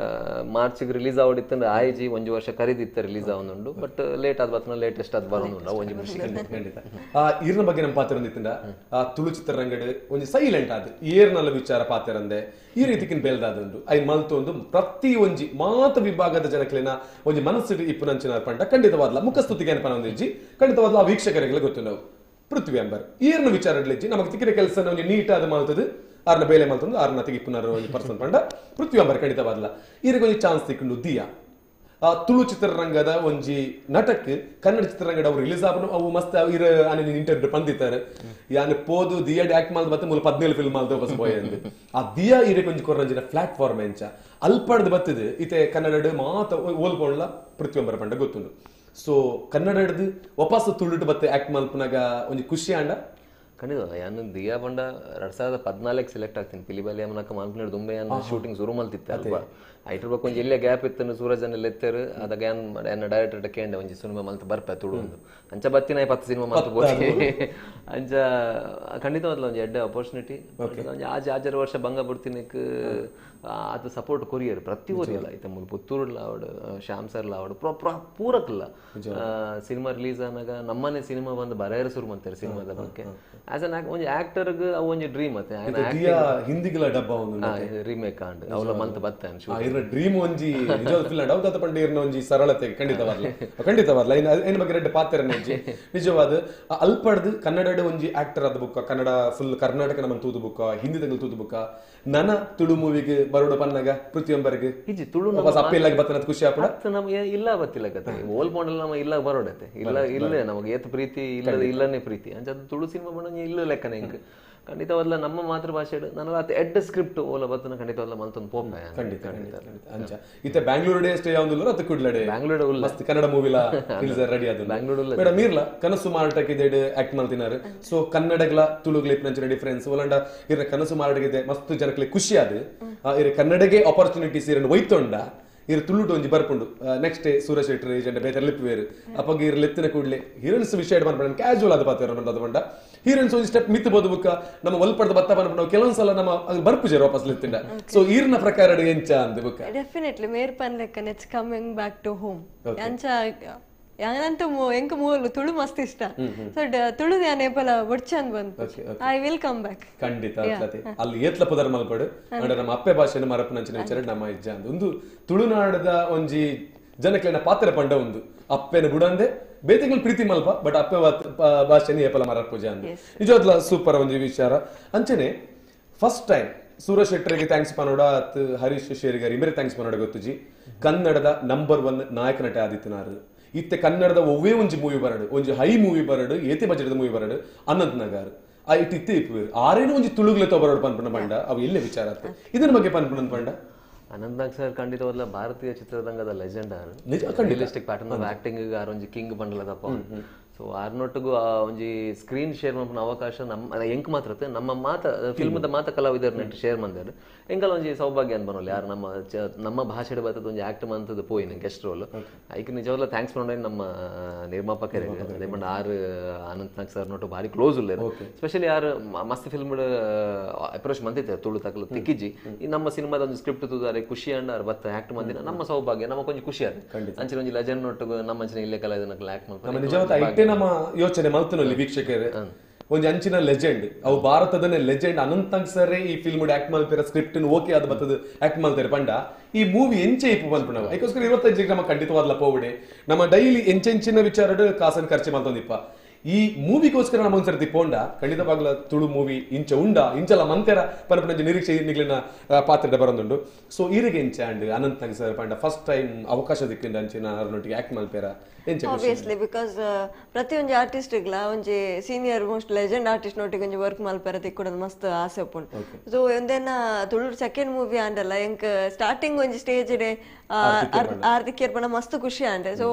ಮಾರ್ಚ್ ರಿಲೀಸ್ ಆವಡಿತ್ತಂದ್ರೆ ಆಯ್ಜಿ ಒಂಜಿ ವರ್ಷ ಕರೀದಿತ್ತ ರಿಲೀಸ್ ಆವೊಂದುಂಡು, ಬಟ್ ಲೇಟ್ ಆದ್ ಬತ್ತ ಲೇಟೆಸ್ಟ್ ಆದ್ ಬರೋದುಂಡು ಒಂಜಿ ಖುಷಿ. ಈರ್ನ ಬಗ್ಗೆ ನಮ್ಮ ಪಾತ್ರ ಹೊಂದಿತ್ತಿಂದ ತುಳು ಚಿತ್ರರಂಗಡ್ ಒಂಜಿ ಸೈಲೆಂಟ್ ಆದ್ ಏರ್ನಲ್ಲ ವಿಚಾರ ಪಾತ್ರ ಅಂದೆ ಈ ರೀತಿಕಿನ್ ಬೆಲ್ದಾದುಂಡು ಐ ಮಲ್ತೊಂದು ಪ್ರತಿ ಒಂಜಿ ಮಾತ ವಿಭಾಗದ ಜನಕ್ಲೆನ ಒಂಜಿ ಮನಸ್ಸು ಇಪ್ಪುನಂಚಿನ ಪಂಡ ಖಂಡಿತವಾದ್ಲ ಮುಖಸ್ತುತಿಗೆ ಅನ್ಪನ ಒಂದಿಜ್ಜಿ ಖಂಡಿತವಾದ್ಲ ಆ ವೀಕ್ಷಕರಿಗೆ ಗೊತ್ತು ನಾವು ಪೃಥ್ವಿ ಅಂಬರ್ ಈರ್ನ ವಿಚಾರಡ್ಲಿಜ್ಜಿ ನಮಗೆ ತಿಕ್ಕಿನ ಕೆಲಸ ಒಂಜಿ ನೀಟ್ ಆದ ಮಲ್ತದು ಆರ್ನ ಬೇಲೆ ಮಲ್ತೊಂದು ಆರ್ನ ತೆಗಿಪ್ಪುನಾರ ಒಂಜಿ ಪರ್ಸನ್ ಪಂಡ ಪೃಥ್ವಿ ಅಂಬರ್ ಖಂಡಿತವಾದ್ಲ ಈರಿಗೆ ಒಂಜಿ ಚಾನ್ಸ್ ತಿಕ್ಕೊಂಡು ದಿಯಾ ತುಳು ಚಿತ್ರರಂಗದ ಒಂಜಿ ನಟಕ್ ಕನ್ನಡ ಚಿತ್ರರಂಗದ ಅವು ರಿಲೀಸ್ ಆಪನು ಅವು ಮಸ್ತ್ ಇರ ಇಂಟರ್ವ್ಯೂ ಪಂದಿತ್ತಾರೆ ಯಾನು ಪೋದು ದಿಯಾ ಆಕ್ಟ್ ಮಾಡ್ದು ಮತ್ತೆ ಮೂಲ 17 ಫಿಲ್ಮ್ ಮಾಡ್ದು ಬಸ್ ಬೋಯ್ ಅಂದು ಆ ದಿಯಾ ಇರಕ್ಕೆ ಒಂಜಿ ಕೊರಂಜಿನ ಪ್ಲಾಟ್ಫಾರ್ಮ್ ಎಂಚ ಅಲ್ಪಡ್ದು ಬತ್ತದು ಇತೆ ಕನ್ನಡ ಮಾತ ಓಲ್ಕೊಳ್ಳ ಪೃಥ್ವಿ ಅಂಬರ್ ಪಂಡ ಗೊತ್ತುಂಡು. ಸೊ ಕನ್ನಡದು ವಾಪಸ್ ತುಳುಟು ಬತ್ತೆ ಆಕ್ಟ್ ಮಲ್ಪನಾಗ ಒಂಜಿ ಖುಷಿ ಆಂಡ ಖಂಡಿತ ಯಾನು ದಿಯಾ ಬಂಡ 2014 ಸೆಲೆಕ್ಟ್ ಆಗ್ತೀನಿ ಪಿಲಿಬಾಲಿ ಅಮ್ಮನಕ್ಕ ಮಾಲ್ಪನ ದುಂಬೆ ಅನ್ನ ಶೂಟಿಂಗ್ ಶುರು ಮಲ್ತಿತ್ತೆ ಅಲ್ವಾ ಐಟರ್ ಬಕ್ಕ ಒಂಜಿ ಎಲ್ಲೇ ಗ್ಯಾಪ್ ಇತ್ತು ಸೂರಜ್ ಅನ್ನೆಲ್ಲ ಎತ್ತರು ಅದ ಗ್ಯಾನ್ ಎನ್ನ ಡೈರೆಕ್ಟರ್ ಕೇಂಡ ಒಂಜಿ ಸಿನಿಮಾ ಮಲ್ತ ಬರ್ಪೆ ತುಳು ಒಂದು ಅಂಚ ಬತ್ತಿನ 10 ಸಿನಿಮಾ ಮಲ್ತ ಬೋಗಿ ಅಂಚ ಖಂಡಿತವಾದ್ಲ ಒಂಜಿ ಎಡ್ಡೆ ಅಪರ್ಚುನಿಟಿ ಒಂಜಿ ಆಜರ ವರ್ಷ ಬಂಗ ಬಿಡ್ತಿನಕ್ ಅದು ಸಪೋರ್ಟ್ ಕೊರಿಯರ್ ಪ್ರತಿ ಒರಿಯಲ್ಲ ಐತೆ ಮೂಲ ಪುತ್ತೂರ್ಲ ಆವಡು ಶ್ಯಾಮ್ ಸರ್ಲ ಆವಡು ಪೂರಕ್ಲ ಸಿನಿಮಾ ರಿಲೀಸ್ ಆನಾಗ ನಮ್ಮನೆ ಸಿನಿಮಾ ಬಂದು ಬರೆಯರು ಶುರು ಮಾಡ್ತಾರೆ ಸಿನಿಮಾದ ಬಗ್ಗೆ ಆಸ್ ಅನ್ ಒಂಜಿ ಆಕ್ಟರ್ಗ್ ಅವು ಒಂಜಿ ಡ್ರೀಮ್ ಮತ್ತೆ ಹಿಂದಿಗಳ ಡಬ್ಬ ರೀಮೇಕ್ ಆಂಡ್ ಅವಳ ಮಂತ್ ಬತ್ತಾನೆ ಡ್ರೀಮ್ ಒಂಜಿ ಡೌದಾತ ಪಂಡ ಇರ್ನ ಒಂಜಿ ಸರಳತೆ ಖಂಡಿತವಾದ್ಲ ಏನ್ ಬಗ್ಗೆ ರೆಡ್ಡ ಪಾತ್ರ ನಿಜವಾದ ಅಲ್ಪಡ್ದು ಕನ್ನಡ ಒಂಜಿ ಆಕ್ಟರ್ ಆದ ಬುಕ್ಕ ಕನ್ನಡ ಫುಲ್ ಕರ್ನಾಟಕ ನಮ್ಮ ತೂದು ಬುಕ್ಕ ಹಿಂದಿ ತಂಗಲ್ ತೂದು ಬುಕ್ಕ ನನ ತುಳು ಮೂವಿಗೆ ಬರೋಡ ಪನ್ನಗ ಪೃಥ್ವಿ ಅಂಬರ್ಗೆ ಹಿಜಿ ತುಳು ಅಪ್ಪಿಲ್ಲಾಗಿ ಬತ್ತನ ಖುಷಿ ಆಪಡ ನಮಗೆ ಇಲ್ಲ ಬತ್ತಿಲ್ಲ ಕತೆ ಓಲ್ ಮಾಡೆಲ್ ನಮಗೆ ಇಲ್ಲ ಬರೋಡತೆ ಇಲ್ಲ ಇಲ್ಲೇ ನಮಗೆ ಏತ್ ಪ್ರೀತಿ ಇಲ್ಲನೇ ಪ್ರೀತಿ ಅಂಚ ತುಳು ಸಿನಿಮಾ ಬಣ್ಣ ಇಲ್ಲ ಲೆಕ್ಕನೆ ಹಿಂಗೆ ಖಂಡಿತವಾದ್ಲ ನಮ್ಮ ಮಾತೃಭಾಷೆ ನನಗೆ ಅದು ಎಡ್ ಸ್ಕ್ರಿಪ್ಟ್ ಓಲ ಬತ್ತನ ಖಂಡಿತವಾದ್ಲ ಮಂತೊಂದು ಪೋಪೆ ಖಂಡಿತ ಅಂಚ ಇತ್ತೆ ಬ್ಯಾಂಗ್ಳೂರ್ ಸ್ಟೇ ಯಾವ್ದು ಅದು ಕುಡ್ಲಡೆ ಬ್ಯಾಂಗ್ಳೂರ್ ಮಸ್ತ್ ಕನ್ನಡ ಮೂವಿಲ ರೆಡಿ ಅದು ಬ್ಯಾಂಗ್ಳೂರ್ ಮೇಡಮ್ ಇರ್ಲ ಕನಸು ಮಾರಾಟಕ್ಕೆ ಆಕ್ಟ್ ಮಾಡ್ತಿನಾರು. ಸೊ ಕನ್ನಡಗಳ ತುಳುಗಳ ನಂಚಿನ ಡಿಫರೆನ್ಸ್ ಒಲಂಡ ಇರ ಕನಸು ಮಾರಾಟಕ್ಕೆ ಮಸ್ತ್ ಜನಕ್ಕೆ ಖುಷಿ ಆದ ಇರ ಕನ್ನಡಗೆ ಆಪರ್ಚುನಿಟೀಸ್ ಇರನ್ನು ಒಯ್ತೊಂಡ ಇರ್ ತುಳುಟು ಒಂಜಿ ಬರ್ಪುಂಡು next day Suraj Shetty agent ಬೇತೆ ಲಿಪ್ ವೇರು ಅಪ್ಪ ಇರ್ ಲೆತ್ತಿನ ಕೂಡಲೇ ಹೀರೋಯಿನ್ಸ್ ವಿಷಯ ಮಾಡ್ಕೊಂಡು ಕ್ಯಾಶುವಲ್ ಅದು ಪಾತ್ರ ಅದು ಬಂಡ ಹೀರೋಯಿನ್ಸ್ ಒಂದು ಸ್ಟೆಪ್ ಮಿತ್ತು ಬೋದು ಬುಕ್ಕ ನಮ್ಮ ಒಲ್ಪಡ್ದ ಬತ್ತ ಬಂದ್ಬಿಟ್ಟು ನಾವು ಕೆಲವೊಂದ್ಸಲ ನಮ್ಮ ಬರ್ಪುಜೆ ವಾಪಸ್ ಲೆತ್ತಿಂಡ ಸೊ ಈರ್ನ ಪ್ರಕಾರ ಎಂಚ ಅಂದ ಬುಕ್ಕ ಡೆಫಿನೆಟ್ಲಿ ಮೇರ್ ಪನ್ ಲೆಕ್ಕ it's coming back to home ಅಂಚ ಯಾನಂತೂ ಎಂಕ ಮೂಲು ತುಳು ಮಸ್ತ್ ಇಷ್ಟ ಸೊ ತುಳು ಯಾನ್ ಏಪಲ ಒಡ್ಚಂದ್ ಬಂತು ಐ ವಿಲ್ ಕಮ್ ಬ್ಯಾಕ್ ಖಂಡಿತ ಅಲ್ಲಿ ಏತ್ಲ ಪದರ್ ಮಲ್ಪಡು ಅಂದ್ರೆ ನಮ್ಮ ಅಪ್ಪೆ ಭಾಷೆನ ಮರಪನಂಚಿನ ವಿಚಾರ ನಮ್ಮ ಇಜ್ಜ ಅಂದ್ ಒಂದು ತುಳುನಾಡದ ಒಂಜಿ ಜನಕ್ಲೆನ ಪಾತ್ರ ಪಂಡ ಒಂದು ಅಪ್ಪೆನ ಬುಡಂದೆ ಬೇತೆಗಳು ಪ್ರೀತಿ ಮಲ್ಪ ಬಟ್ ಅಪ್ಪೆ ಭಾಷೆನ ಏಪಲ ಮರಪೂಜೆ ಅಂದ್ ನಿಜವಾಗ್ಲ ಸೂಪರ್ ಒಂಜಿ ವಿಚಾರ ಅಂಚನೆ ಫಸ್ಟ್ ಟೈಮ್ ಸೂರಜ್ ಶೆಟ್ಟರಿಗೆ ಥ್ಯಾಂಕ್ಸ್ ಪನೋಡ ಹರೀಶ್ ಶೇರಿಗಾರಿ ಇಮರೆ ಥ್ಯಾಂಕ್ಸ್ ಪನೋಡ ಗೊತ್ತುಜಿ ಕನ್ನಡದ ನಂಬರ್ 1 ನಾಯಕ ನಟ ಆದಿತ್ಯನಾರ್ ಇತ್ತೆ ಕನ್ನಡದ ಒವ್ವೇ ಒಂಜಿ ಮೂವಿ ಬರಡು ಒಂಜಿ ಹೈ ಮೂವಿ ಬರಡು ಏತಿ ಬಜೆಟ್ ಮೂವಿ ಬರಡು ಅನಂತ್ ನಗರ್ ಇಟ್ಟು ಇತ್ತೆ ಇಪ್ಪು ಆರೇನು ಒಂಜಿ ತುಳುಗ್ಲೆತ ಬರಡು ಪನ್ಪುಣ ಪಂಡ ಅವು ಎಲ್ಲೇ ವಿಚಾರ ಆತ ಇದನ್ನ ಬಗ್ಗೆ ಪನ್ಪುಣ ಪಂಡ ಅನಂತ್ ನಾಗ್ ಸರ್ ಖಂಡಿತವಾದ ಭಾರತೀಯ ಚಿತ್ರರಂಗದ legend realistic pattern of acting ಆರೊಂಜಿ ಕಿಂಗ್ ಬಂಡ್ಲದಪ್ಪ ಸೊ ಆರ್ನೊಟ್ಟಿಗೂ ಒಂಜಿ ಸ್ಕ್ರೀನ್ ಶೇರ್ ಮಾಡ್ಕೊಂಡು ಅವಕಾಶ ನಮ್ಮ ಎಂಕ್ ಮಾತ್ರ ನಮ್ಮ ಫಿಲ್ಮದ ಮಾತ ಕಲಾವಿದರ್ ನೆಟ್ ಶೇರ್ ಮಂದಾರು ಎಂಕಲ್ ಒಂಜಿ ಸೌಭಾಗ್ಯ ಅಂತ ಬರೋಲ್ಲ ಯಾರು ನಮ್ಮ ಭಾಷೆ ಬರ್ತದ ಒಂಜಿ ಆಕ್ಟ್ ಮಂತದ ಪೋಯಿನ ಗೆಸ್ಟ್ ರೋಲ್ ಐಕ್ ನಿಜವಾಗ್ಲ ಥ್ಯಾಂಕ್ಸ್ ಮಾಡೋಣ ನಮ್ಮ ನಿರ್ಮಾಪಕರಿಗೆ ಅದೇ ಬಂದು ಅನಂತ್ ನಾಗ್ ಸರ್ ನೋಟು ಭಾರಿ ಕ್ಲೋಸ್ ಉಳ್ಳೇರು ಸ್ಪೆಷಲಿ ಯಾರು ಮಸ್ತ್ ಫಿಲ್ಮ್ ಅಪ್ರೋಚ್ ಮಂತಿತ್ತು ತುಳು ತಕಲು ತಿಕ್ಕಿಜಿ ಈ ನಮ್ಮ ಸಿನಿಮಾದ ಒಂದು ಸ್ಕ್ರಿಪ್ಟ್ ತುದಾರೆ ಖುಷಿ ಅಂಡ್ ಅವ್ರು ಬತ್ತ ಆಕ್ಟ್ ಮಂದಿನ ನಮ್ಮ ಸೌಭಾಗ್ಯ ನಮಗೆ ಕೊಂಚ ಖುಷಿ ಆದ್ರೆ ಅಂಚಿನ ಒಂಜಿ ಲೆಜೆಂಡ್ ನೋಟು ನಮ್ಮ ಅಂಚಿನ ಇಲ್ಲೇ ಕಲಾವಿದನ ಆಕ್ಟ್ ಮಾಡ್ಕೊಂಡು ನಮ್ಮ ಯೋಚನೆ ಮಲ್ತನಲ್ಲಿ ವೀಕ್ಷಕರೇ ಒಂಜಿ ಅಂಚಿನ ಲೆಜೆಂಡ್ ಅವು ಭಾರತದನೇ ಲೆಜೆಂಡ್ ಅನಂತ್ ನಾಗ್ ಸರ್ ಈ ಫಿಲ್ಮ್ ಆಕ್ಟ್ ಮಾಡ್ತಾರ ಸ್ಕ್ರಿಪ್ಟ್ ಓಕೆ ಅದ ಬರ್ತದ ಆಕ್ಟ್ ಮಾಡ್ತಾರೆ ಪಂಡ ಈ ಮೂವಿ ಎಂಚೆ ಇಪ್ಪು ಬಂದ್ಬಿಟ್ಟು ನಾವು ಯಾಕೋಸ್ಕರ 25 ನಮ್ಮ ಖಂಡಿತವಾದ್ಲ ಪೋವಿಡೆ ನಮ್ಮ ಡೈಲಿ ಎಂಚೆಂಚಿನ ವಿಚಾರ ಕಾಸನ್ ಖರ್ಚು ಮಾಡ್ತೊಂದಿಪ್ಪ ಈ ಮೂವಿಗೋಸ್ಕರ ನಮ್ಮ ಒಂದ್ಸರ್ತಿ ಪೋಂಡ ಖಂಡಿತವಾಗ್ಲ ತುಳು ಮೂವಿ ಇಂಚ ಉಂಡ ಇಂಚಲ ಮಂತೆರ ಪರಪನ ನಿರೀಕ್ಷೆ ನಿಗ್ಲಿನ ಪಾತ್ರದ ಬರೋದುಂಡು ಸೊ ಈರಿಗೆ ಎಂಚ ಅಂಡ್ ಅನಂತ್ ನಾಗ್ ಸರ್ ಪಂಡ ಫಸ್ಟ್ ಟೈಮ್ ಅವಕಾಶ ದಿಕ್ಕಿಂದ ಅಂಚಿನ ಅವರೊಟ್ಟಿಗೆ ಆಕ್ಟ್ ಮಾಡ್ತಾರ ಆಬ್ವಿಯಸ್ಲಿ ಬಿಕಾಸ್ ಪ್ರತಿಯೊಂದು ಆರ್ಟಿಸ್ಟ್ ಇಗ್ಲ ಒಂಜಿ ಸೀನಿಯರ್ ಮೋಸ್ಟ್ ಲೆಜೆಂಡ್ ಆರ್ಟಿಸ್ಟ್ ನೊಟ್ಟಿಗೆ ಒಂಜಿ ವರ್ಕ್ ಮಲ್ಪರ ತಿಕ್ಕೊಡೋದು ಮಸ್ತ್ ಆಸೆ ಉಪ್ಪುಂಡು ಸೊ ಒಂದೇನ ತುಳು ಸೆಕೆಂಡ್ ಮೂವಿ ಅಂಡಲ್ಲ ಎಂಕ್ ಸ್ಟಾರ್ಟಿಂಗ್ ಒಂಜಿ ಸ್ಟೇಜ್ ಡೇ ಆರ್ದಿಕ್ಕೇರ್ಪಣ ಮಸ್ತ್ ಖುಷಿ ಅಂಡೆ ಸೊ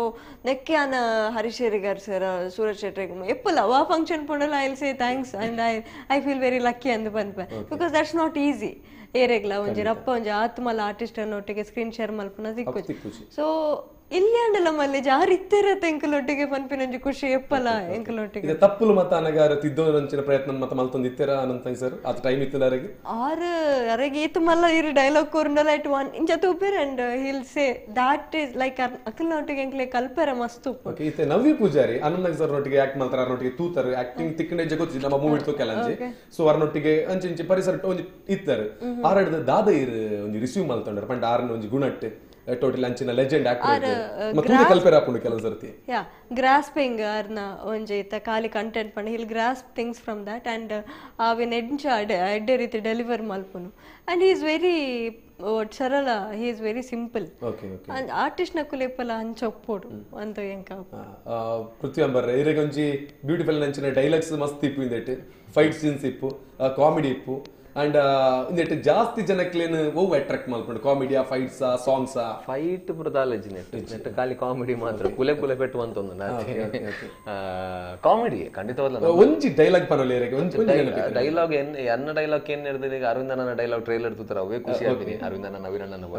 ನೆಕ್ಕೆ ಆನ ಹರೀಶ್ ಶೇರಿಗಾರ್ ಸರ್ ಸೂರಜ್ ಶೆಟ್ಟಿ ಎಪ್ಪಲ್ಲ ಆ ಫಂಕ್ಷನ್ ಪೊಂಡಲ್ಲ I will say thanks and I feel very lucky ಅಂದ್ ಬಂದ್ಪೆ ಬಿಕಾಸ್ ದಟ್ಸ್ ನಾಟ್ ಈಸಿ ಏರೆಗ್ಲ ಒಂಜಿ ರಪ್ಪ ಒಂಜಿ ಆತ್ಮಲ ಆರ್ಟಿಸ್ಟ್ ಅನ್ನೊಟ್ಟಿಗೆ ಸ್ಕ್ರೀನ್ ಶೇರ್ ಮಲ್ಪನ ಸಿಕ್ಕೋಚಿ ಸೊ ಇಲ್ಲಿ ಅಂಡಲ್ಲ ಮಲ್ಲಿ ಜಾರಿ ಇತ್ತಿರತ್ತೆ ಎಂಕಲೊಟ್ಟಿಗೆ ಪನ್ಪಿನಂಜಿ ಖುಷಿ ಎಪ್ಪಲ್ಲ ಎಂಕಲೊಟ್ಟಿಗೆ ತಪ್ಪುಲು ಮತ ಅನಗಾರ ತಿದ್ದೋನಂಚಿನ ಪ್ರಯತ್ನ ಮತ ಮಲ್ತೊಂದಿತ್ತೆರ ಅನಂತ ಸರ್ ಆ ಟೈಮ್ ಇತ್ತದಾರಿಗೆ ಅರಗೆ ಈತ ಮಲ್ಲ ಇರು ಡೈಲಾಗ್ ಕೋರ್ನಲ್ಲ ಇಟ್ ಒನ್ ಇಂಚ ತೂಪೇರ್ and he'll say that is like ಅಕಲ್ನೊಟ್ಟಿಗೆ ಎಂಕ್ಲೆ ಕಲ್ಪೆರ ಮಸ್ತ್ ಉಪ್ಪು ಈತೆ ನವ್ಯ ಪೂಜಾರಿ ಅನಂತ ಸರ್ ನೊಟ್ಟಿಗೆ ಆಕ್ಟ್ ಮಾಡ್ತಾರ ಅವರೊಟ್ಟಿಗೆ ತೂತಾರೆ ಆಕ್ಟಿಂಗ್ ತಿಕ್ಕನೆ ಜಗತ್ತು ನಮ್ಮ ಮೂವಿ ಇಡ್ತು ಕೆಲಂಜಿ ಸೊ ಅವರೊಟ್ಟಿಗೆ ಅಂಚಿ ಪರಿಸರ ಒಂಜಿ ಇತ್ತಾರೆ ಆರಡ್ದ ದಾದ ಇರು ಒಂಜಿ ರಿಸೀವ್ ಮಲ್ತೊಂಡರ್ ಪಂಡ ಆರನ ಒಂಜಿ ಗುಣಟ್ ಟೋಟಲ್ ಅಂಚಿನ ಲೆಜೆಂಡ್ ಆಕ್ಟರ್ ಮತ್ತೆ ಕಲ್ಪೆರ ಹಾಕೊಂಡು ಕೆಲವು ಸರ್ತಿ ಯಾ ಗ್ರಾಸ್ಪಿಂಗ್ ಅರ್ನ ಒಂಜಿ ಇತ್ತ ಖಾಲಿ ಕಂಟೆಂಟ್ ಪಂಡ he'll grasp things from that and ಅವಿನ ಎಂಚ ಎಡ್ಡೆ ರೀತಿ ಡೆಲಿವರ್ ಮಲ್ಪುನು ಅಂಡ್ ಹಿ ಇಸ್ ವೆರಿ ಸರಳ he is very simple and artist ನಕುಲು ಇಪ್ಪಲ ಹಂಚೊಪ್ಪೋಡು ಅಂತ ಎಂಕ ಪೃಥ್ವಿ ಅಂಬರ್ ಇರೆಗೆ ಒಂಜಿ ಬ್ಯೂಟಿಫುಲ್ ಅಂಚಿನ ಡೈಲಾಗ್ಸ್ ಮಸ್ತ್ ಇಪ್ಪು ಇಂದೆಟ್ ಫೈಟ್ ಸೀನ್ಸ್ ಇಪ್ಪು ಕಾಮಿಡಿ ಇಪ್ಪು ಅಂಡ್ ಇಂದೆಟ್ ಜಾಸ್ತಿ ಜನಕ್ಲೇನು ಓವ್ ಅಟ್ರಾಕ್ಟ್ ಮಾಡ್ಕೊಂಡು ಕಾಮಿಡಿಯಾ ಫೈಟ್ಸ್ ಸಾಂಗ್ಸ್ ಫೈಟ್ ಬುಡದಾಲಜಿ ನೆಟ್ ಖಾಲಿ ಕಾಮಿಡಿ ಮಾತ್ರ ಕುಲೆ ಕುಲೆ ಪೆಟ್ಟು ಅಂತ ಒಂದು ಕಾಮಿಡಿ ಖಂಡಿತವಾಗ್ಲ ಒಂಜಿ ಡೈಲಾಗ್ ಪನೋಲೆ ಡೈಲಾಗ್ ಎನ್ನ ಡೈಲಾಗ್ ಏನ್ ಹಿಡಿದಿದೆ ಈಗ ಅರವಿಂದನ ಡೈಲಾಗ್ ಟ್ರೈಲರ್ ತೂತಾರ ಅವೇ ಖುಷಿ ಆಗ್ತೀನಿ ಅರವಿಂದನ ನವೀನಣ್ಣ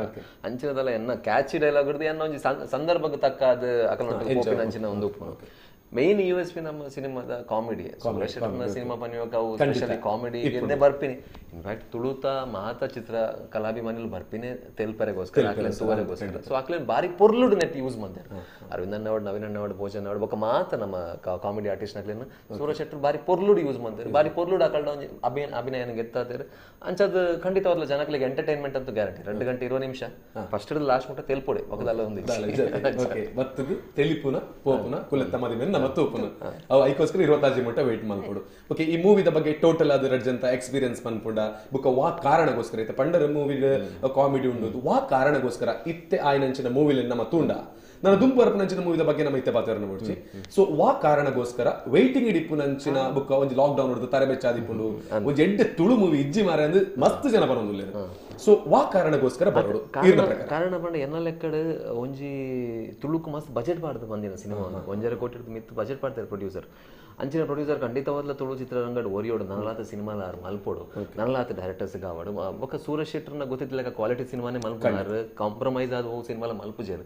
ಅಂಚಿನದಲ್ಲ ಎನ್ನ ಕ್ಯಾಚಿ ಡೈಲಾಗ್ ಹಿಡಿದು ಎನ್ನ ಒಂಜಿ ಸಂದರ್ಭಕ್ಕೆ ತಕ್ಕ ಅದು ಅಕಲ್ನೊಟ್ಟಿಗೆ ಅಂಚಿನ ಒಂದು ಮೇನ್ USP ನಮ್ಮ ಸಿನಿಮಾದ ಕಾಮಿಡಿ ಸಿನಿಮಾ ಪನ್ಯೋಗ ಸ್ಪೆಷಲಿ ಕಾಮಿಡಿ ಬರ್ಪಿನಿ ಇನ್ಫ್ಯಾಕ್ಟ್ ತುಳುತ ಮಾತ ಚಿತ್ರ ಕಲಾಭಿಮಾನಿಗಳು ಬರ್ಪಿನೇ ತೆಲ್ಪರೆಗೋಸ್ಕರ ಆಕ್ಲೇನ್ ಸುವರೆಗೋಸ್ಕರ ಸೊ ಆಕ್ಲೇನ್ ಬಾರಿ ಪೊರ್ಲುಡ್ ನೆಟ್ ಯೂಸ್ ಮಾಡ್ತಾರೆ ಅರವಿಂದನ್ ಅವಡ್ ನವೀನಣ್ಣ ಅವಡ್ ಭೋಜನ್ ಅವಡ್ ಬೊಕ್ಕ ಮಾತ ನಮ್ಮ ಕಾಮಿಡಿ ಆರ್ಟಿಸ್ಟ್ ನಾಕ್ಲೇನ್ ಸೂರಜ್ ಶೆಟ್ಟಿ ಬಾರಿ ಪೊರ್ಲುಡ್ ಯೂಸ್ ಮಾಡ್ತಾರೆ ಬಾರಿ ಪೊರ್ಲುಡ್ ಆಕಲ್ಡ ಒಂಜಿ ಅಭಿನಯ ಗೆತ್ತಾತಾರೆ ಅಂಚದ್ ಖಂಡಿತವಾಗ್ಲ ಜನಕ್ಲಿಗೆ ಎಂಟರ್ಟೈನ್ಮೆಂಟ್ ಅಂತ ಗ್ಯಾರಂಟಿ 2 ಗಂಟೆ 20 ನಿಮಿಷ ಫಸ್ಟ್ ಹಿಡಿದು ಲಾಸ್ಟ್ ಮುಟ್ಟ ತೆಲ್ಪೊಡೆ ಒಕ್ಕದಲ್ಲ ಒಂದು ಬತ್ತದು ತೆಲಿಪುನ ಪೋಪುನ ಕುಲೆತ್ತ ಮದಿಮೆ ಮತ್ತು ಓಪನ್ ಅವು ಐಕೋಸ್ಕರ 26 ಮುಟ್ಟ ವೇಟ್ ಮಾಡ್ಕೊಡು ಓಕೆ ಈ ಮೂವಿದ ಬಗ್ಗೆ ಟೋಟಲ್ ಅದು ರಡ್ಜಂತ ಎಕ್ಸ್ಪೀರಿಯನ್ಸ್ ಮನ್ಪುಂಡ ಬುಕ್ಕ ವಾ ಕಾರಣಗೋಸ್ಕರ ಇತ್ತೆ ಪಂಡರ ಮೂವಿ ಕಾಮಿಡಿ ಉಂಡು ವಾ ಕಾರಣಗೋಸ್ಕರ ಇತ್ತೆ ಆಯ್ನಂಚಿನ ಮೂವಿಲಿ ನಮ್ಮ ತೂಂಡ ನಾನು ದುಂಪರ್ಪನಂಚಿನ ಮೂವಿದ ಬಗ್ಗೆ ನಮ್ಮ ಇತ್ತೆ ಪಾತ್ರನ ನೋಡ್ಸಿ ಸೊ ವಾ ಕಾರಣಗೋಸ್ಕರ ವೈಟಿಂಗ್ ಇಡಿಪ್ಪುನಂಚಿನ ಬುಕ್ಕ ಒಂಜಿ ಲಾಕ್ ಡೌನ್ ಹೊಡೆದು ತರಬೇಚಾದಿಪ್ಪುಂಡು ಒಂಜಿ ಎಡ್ಡೆ ತುಳು ಮೂವಿ ಇಜ್ಜಿ ಮಾರ ಅಂದ್ರೆ ಮಸ್ತ್ ಜನ ಬರೋದಿಲ್ಲ ಸೊ ವಾ ಕಾರಣಗೋಸ್ಕರ ಬರೋಡು ಕಾರಣ ಪಂಡ ಎನ್ನ ಲೆಕ್ಕಡ್ ಒಂಜಿ ತುಳುಕು ಮಸ್ತ್ ಬಜೆಟ್ ಪಾಡ್ದು ಬಂದಿನ ಸಿನಿಮಾ 1.5 ಕೋಟಿ ಮಿತ್ತು ಬಜೆಟ್ ಪಾಡ್ತಾರೆ ಪ್ರೊಡ್ಯೂಸರ್ ಅಂಚಿನ ಪ್ರೊಡ್ಯೂಸರ್ ಖಂಡಿತವಾದ ತುಳು ಚಿತ್ರರಂಗಡ್ ಒರಿಯೋಡು ನನಲಾತ ಸಿನಿಮಾಲ ಮಲ್ಪೋಡು ನನಲಾತ ಡೈರೆಕ್ಟರ್ಸ್ ಕಾವಡು ಬೊಕ್ಕ ಸೂರಜ್ ಶೆಟ್ಟರ್ನ ಗೊತ್ತಿದ್ದ ಕ್ವಾಲಿಟಿ ಸಿನಿಮಾನೇ ಮಲ್ಪುನಾರು ಕಾಂಪ್ರಮೈಸ್ ಆದ ಸಿನಿಮಾಲ ಮಲ್ಪುಜೇರು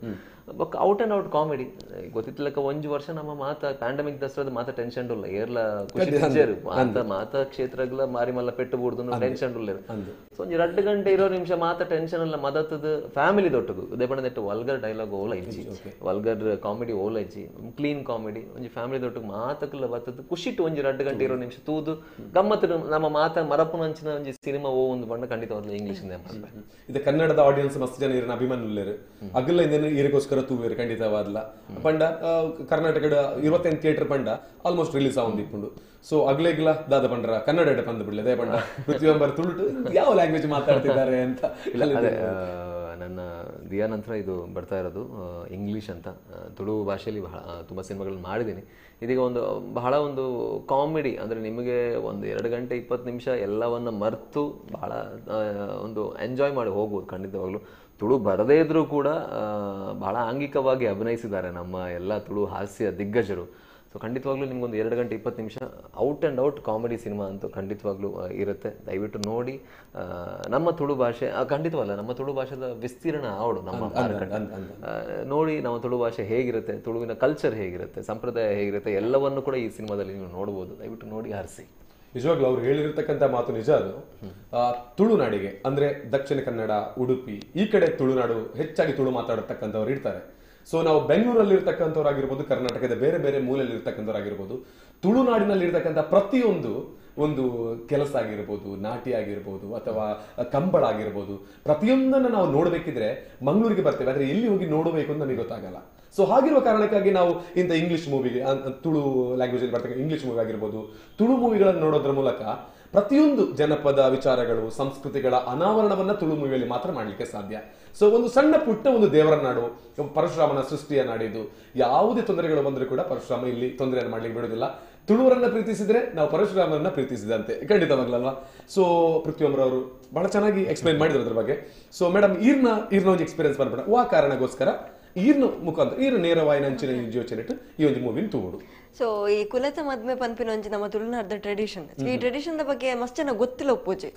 ಬೊಕ್ಕ ಔಟ್ ಅಂಡ್ ಔಟ್ ಕಾಮಿಡಿ ಗೊತ್ತಿದ್ಲಕ್ಕ ಒಂಜು ವರ್ಷ ನಮ್ಮ ಮಾತ ಪ್ಯಾಂಡಮಿಕ್ ದಸರಾದ ಮಾತ ಟೆನ್ಷನ್ ಉಲ್ಲ ಏರ್ಲ ಖುಷಿ ಮಾತ ಕ್ಷೇತ್ರಗಳ ಮಾರಿ ಮಲ್ಲ ಪೆಟ್ಟು ಬೂಡ್ದು ಟೆನ್ಷನ್ ಉಲ್ಲೇರು ಸೊ ಒಂಜಿ 2 ಗಂಟೆ 20 ನಿಮಿಷ ಮಾತ ಟೆನ್ಷನ್ ಎಲ್ಲ ಮದತ್ತದ ಫ್ಯಾಮಿಲಿ ದೊಟ್ಟದು ಇದೇ ಪಂಡ ನೆಟ್ಟು ವಲ್ಗರ್ ಡೈಲಾಗ್ ಓಲ ಇಜ್ಜಿ ವಲ್ಗರ್ ಕಾಮಿಡಿ ಓಲ ಇಜ್ಜಿ ಕ್ಲೀನ್ ಕಾಮಿಡಿ ಒಂಜಿ ಫ್ಯಾಮಿಲಿ ದೊಟ್ಟಗೆ ಮಾತಕ್ಕೆಲ್ಲ ಬರ್ತದ ಖುಷಿಟ್ಟು ಒಂಜಿ 2 ಗಂಟೆ 20 ನಿಮಿಷ ತೂದು ಗಮ್ಮತ್ತು ನಮ್ಮ ಮಾತ ಮರಪುನ ಅಂಚಿನ ಒಂಜಿ ಸಿನಿಮಾ ಓ ಒಂದು ಬಂಡ ಖಂಡಿತವಾಗ್ಲೂ ಇಂಗ್ಲಿಷ್ ಇದು ಕನ್ನಡದ ಆಡಿಯನ್ಸ್ ಮಸ್ತ್ ಜನ ಇರನ ಅಭಿಮಾನ ಉಳ್ಳೇರು ಅಗಲ್ಲ ಇಂದೇನು ಇರಿಗೋಸ್ಕರ ತೂವೇರು ಖಂಡಿತವಾದ್ಲ ಪಂಡ ಕರ್ನಾಟಕದ 25 ಥಿಯೇಟರ್ ಪಂಡ ಆಲ್ಮೋಸ್ಟ್ ರಿಲೀಸ್ ಆವೊಂದಿಪ್ಪುಂಡು ಸೊ ಅಗ್ಲೇಗ್ಲ ದಾದ ಪಂಡ್ರ ಕನ್ನಡ ಪಂದ್ ಬಿಡ್ಲೆ ಅದೇ ಪಂಡ ಪ್ರತಿಯೊಬ್ಬರು ತುಳುಟು ಯಾವ ಲ್ಯಾಂಗ್ವೇಜ್ ಮಾತಾಡ್ತಿದ್ದಾರೆ ಅಂತ ನನ್ನ ದಿಯಾ ನಂತರ ಇದು ಬರ್ತಾ ಇರೋದು ಇಂಗ್ಲೀಷ್ ಅಂತ ತುಳು ಭಾಷೆಯಲ್ಲಿ ತುಂಬ ಸಿನಿಮಾಗಳನ್ನ ಮಾಡಿದ್ದೀನಿ ಇದೀಗ ಬಹಳ ಒಂದು ಕಾಮಿಡಿ ಅಂದರೆ ನಿಮಗೆ 1-2 ಗಂಟೆ 20 ನಿಮಿಷ ಎಲ್ಲವನ್ನ ಮರೆತು ಬಹಳ ಒಂದು ಎಂಜಾಯ್ ಮಾಡಿ ಹೋಗ್ಬೋದು ಖಂಡಿತವಾಗ್ಲೂ ತುಳು ಬರದೇ ಇದ್ರೂ ಕೂಡ ಬಹಳ ಆಂಗಿಕವಾಗಿ ಅಭಿನಯಿಸಿದ್ದಾರೆ ನಮ್ಮ ಎಲ್ಲ ತುಳು ಹಾಸ್ಯ ದಿಗ್ಗಜರು ಸೊ ಖಂಡಿತವಾಗ್ಲೂ ನಿಮ್ಗೊಂದು 2 ಗಂಟೆ 20 ನಿಮಿಷ out and out comedy cinema ಅಂತೂ ಖಂಡಿತವಾಗ್ಲೂ ಇರುತ್ತೆ ದಯವಿಟ್ಟು ನೋಡಿ ನಮ್ಮ ತುಳು ಭಾಷೆ ಖಂಡಿತವಲ್ಲ ನಮ್ಮ ತುಳು ಭಾಷೆದ ವಿಸ್ತೀರ್ಣ ಆವಡು ನಮ್ಮ ನೋಡಿ ನಮ್ಮ ತುಳು ಭಾಷೆ ಹೇಗಿರುತ್ತೆ ತುಳುವಿನ ಕಲ್ಚರ್ ಹೇಗಿರುತ್ತೆ ಸಂಪ್ರದಾಯ ಹೇಗಿರುತ್ತೆ ಎಲ್ಲವನ್ನು ಕೂಡ ಈ ಸಿನಿಮಾದಲ್ಲಿ ನೀವು ನೋಡ್ಬೋದು ದಯವಿಟ್ಟು ನೋಡಿ ಹರಿಸಿ ನಿಜವಾಗ್ಲೂ ಅವ್ರು ಹೇಳಿರ್ತಕ್ಕಂಥ ಮಾತು ನಿಜ ಅದು ತುಳುನಾಡಿಗೆ ಅಂದ್ರೆ ದಕ್ಷಿಣ ಕನ್ನಡ ಉಡುಪಿ ಈ ಕಡೆ ತುಳುನಾಡು ಹೆಚ್ಚಾಗಿ ತುಳು ಮಾತಾಡತಕ್ಕಂಥವ್ರು ಇರ್ತಾರೆ ಸೊ ನಾವು ಬೆಂಗಳೂರಲ್ಲಿ ಇರ್ತಕ್ಕಂಥವ್ರಾಗಿರ್ಬೋದು ಕರ್ನಾಟಕದ ಬೇರೆ ಬೇರೆ ಮೂಲೆಯಲ್ಲಿ ಇರ್ತಕ್ಕಂಥವ್ರಾಗಿರ್ಬೋದು ತುಳುನಾಡಿನಲ್ಲಿ ಇರ್ತಕ್ಕಂಥ ಪ್ರತಿಯೊಂದು ಒಂದು ಕೆಲಸ ಆಗಿರ್ಬೋದು ನಾಟಿ ಆಗಿರ್ಬೋದು ಅಥವಾ ಕಂಬಳ ಆಗಿರ್ಬೋದು ಪ್ರತಿಯೊಂದನ್ನು ನಾವು ನೋಡ್ಬೇಕಿದ್ರೆ ಮಂಗಳೂರಿಗೆ ಬರ್ತೇವೆ ಆದ್ರೆ ಎಲ್ಲಿ ಹೋಗಿ ನೋಡಬೇಕು ಅಂತ ನಮಗೆ ಗೊತ್ತಾಗಲ್ಲ ಸೊ ಹಾಗಿರುವ ಕಾರಣಕ್ಕಾಗಿ ನಾವು ಇಂಥ ಇಂಗ್ಲಿಷ್ ಮೂವಿಗೆ ತುಳು ಲ್ಯಾಂಗ್ವೇಜ್ ಅಲ್ಲಿ ಬರ್ತಕ್ಕಂಥ ಇಂಗ್ಲಿಷ್ ಮೂವಿ ಆಗಿರ್ಬೋದು ತುಳು ಮೂವಿಗಳನ್ನು ನೋಡೋದ್ರ ಮೂಲಕ ಪ್ರತಿಯೊಂದು ಜನಪದ ವಿಚಾರಗಳು ಸಂಸ್ಕೃತಿಗಳ ಅನಾವರಣವನ್ನ ತುಳು ಮೂವಿಯಲ್ಲಿ ಮಾತ್ರ ಮಾಡ್ಲಿಕ್ಕೆ ಸಾಧ್ಯ ಸೊ ಒಂದು ಸಣ್ಣ ಪುಟ್ಟ ಒಂದು ದೇವರ ನಾಡು ಪರಶುರಾಮನ ಸೃಷ್ಟಿಯ ನಾಡಿದ್ದು ಯಾವುದೇ ತೊಂದರೆಗಳು ಬಂದರೂ ಕೂಡ ಪರಶುರಾಮ ಇಲ್ಲಿ ತೊಂದರೆಯನ್ನು ಮಾಡ್ಲಿಕ್ಕೆ ಬಿಡೋದಿಲ್ಲ ತುಳುವರನ್ನ ಪ್ರೀತಿಸಿದ್ರೆ ನಾವು ಪರಶುರಾಮರನ್ನ ಪ್ರೀತಿಸಿದಂತೆ ಖಂಡಿತವಾಗ್ಲಲ್ವಾ ಸೊ ಪೃಥ್ವಿಯಂಬರವರು ಬಹಳ ಚೆನ್ನಾಗಿ ಎಕ್ಸ್ಪ್ಲೈನ್ ಮಾಡಿದ್ರು ಅದ್ರ ಬಗ್ಗೆ ಸೊ ಮೇಡಮ್ ಈರ್ನ ಒಂದು ಎಕ್ಸ್ಪೀರಿಯನ್ಸ್ ಬರ್ಬೇಡ ಆ ಕಾರಣಗೋಸ್ಕರ ಈರ್ನ ಮುಖಾಂತರ ಈರು ನೇರವಾಯಿನ ಅಂಚಿನ ಯೋಚನೆ ಇಟ್ಟು ಈ ಒಂದು ಮೂವಿನ ತೂಡು ಸೊ ಈ ಕುಲತ ಮದ್ಮೆ ಪನ್ಪಿನ ಒಂಜಿ ನಮ್ಮ ತುಳುನಾಡ್ದ ಟ್ರೆಡಿಷನ್ ಈ ಟ್ರೆಡಿಷನ್ ಬಗ್ಗೆ ಮಸ್ತ್ ಜನ ಗೊತ್ತಿಲ್ಲ ಒಪ್ಪುಜಿ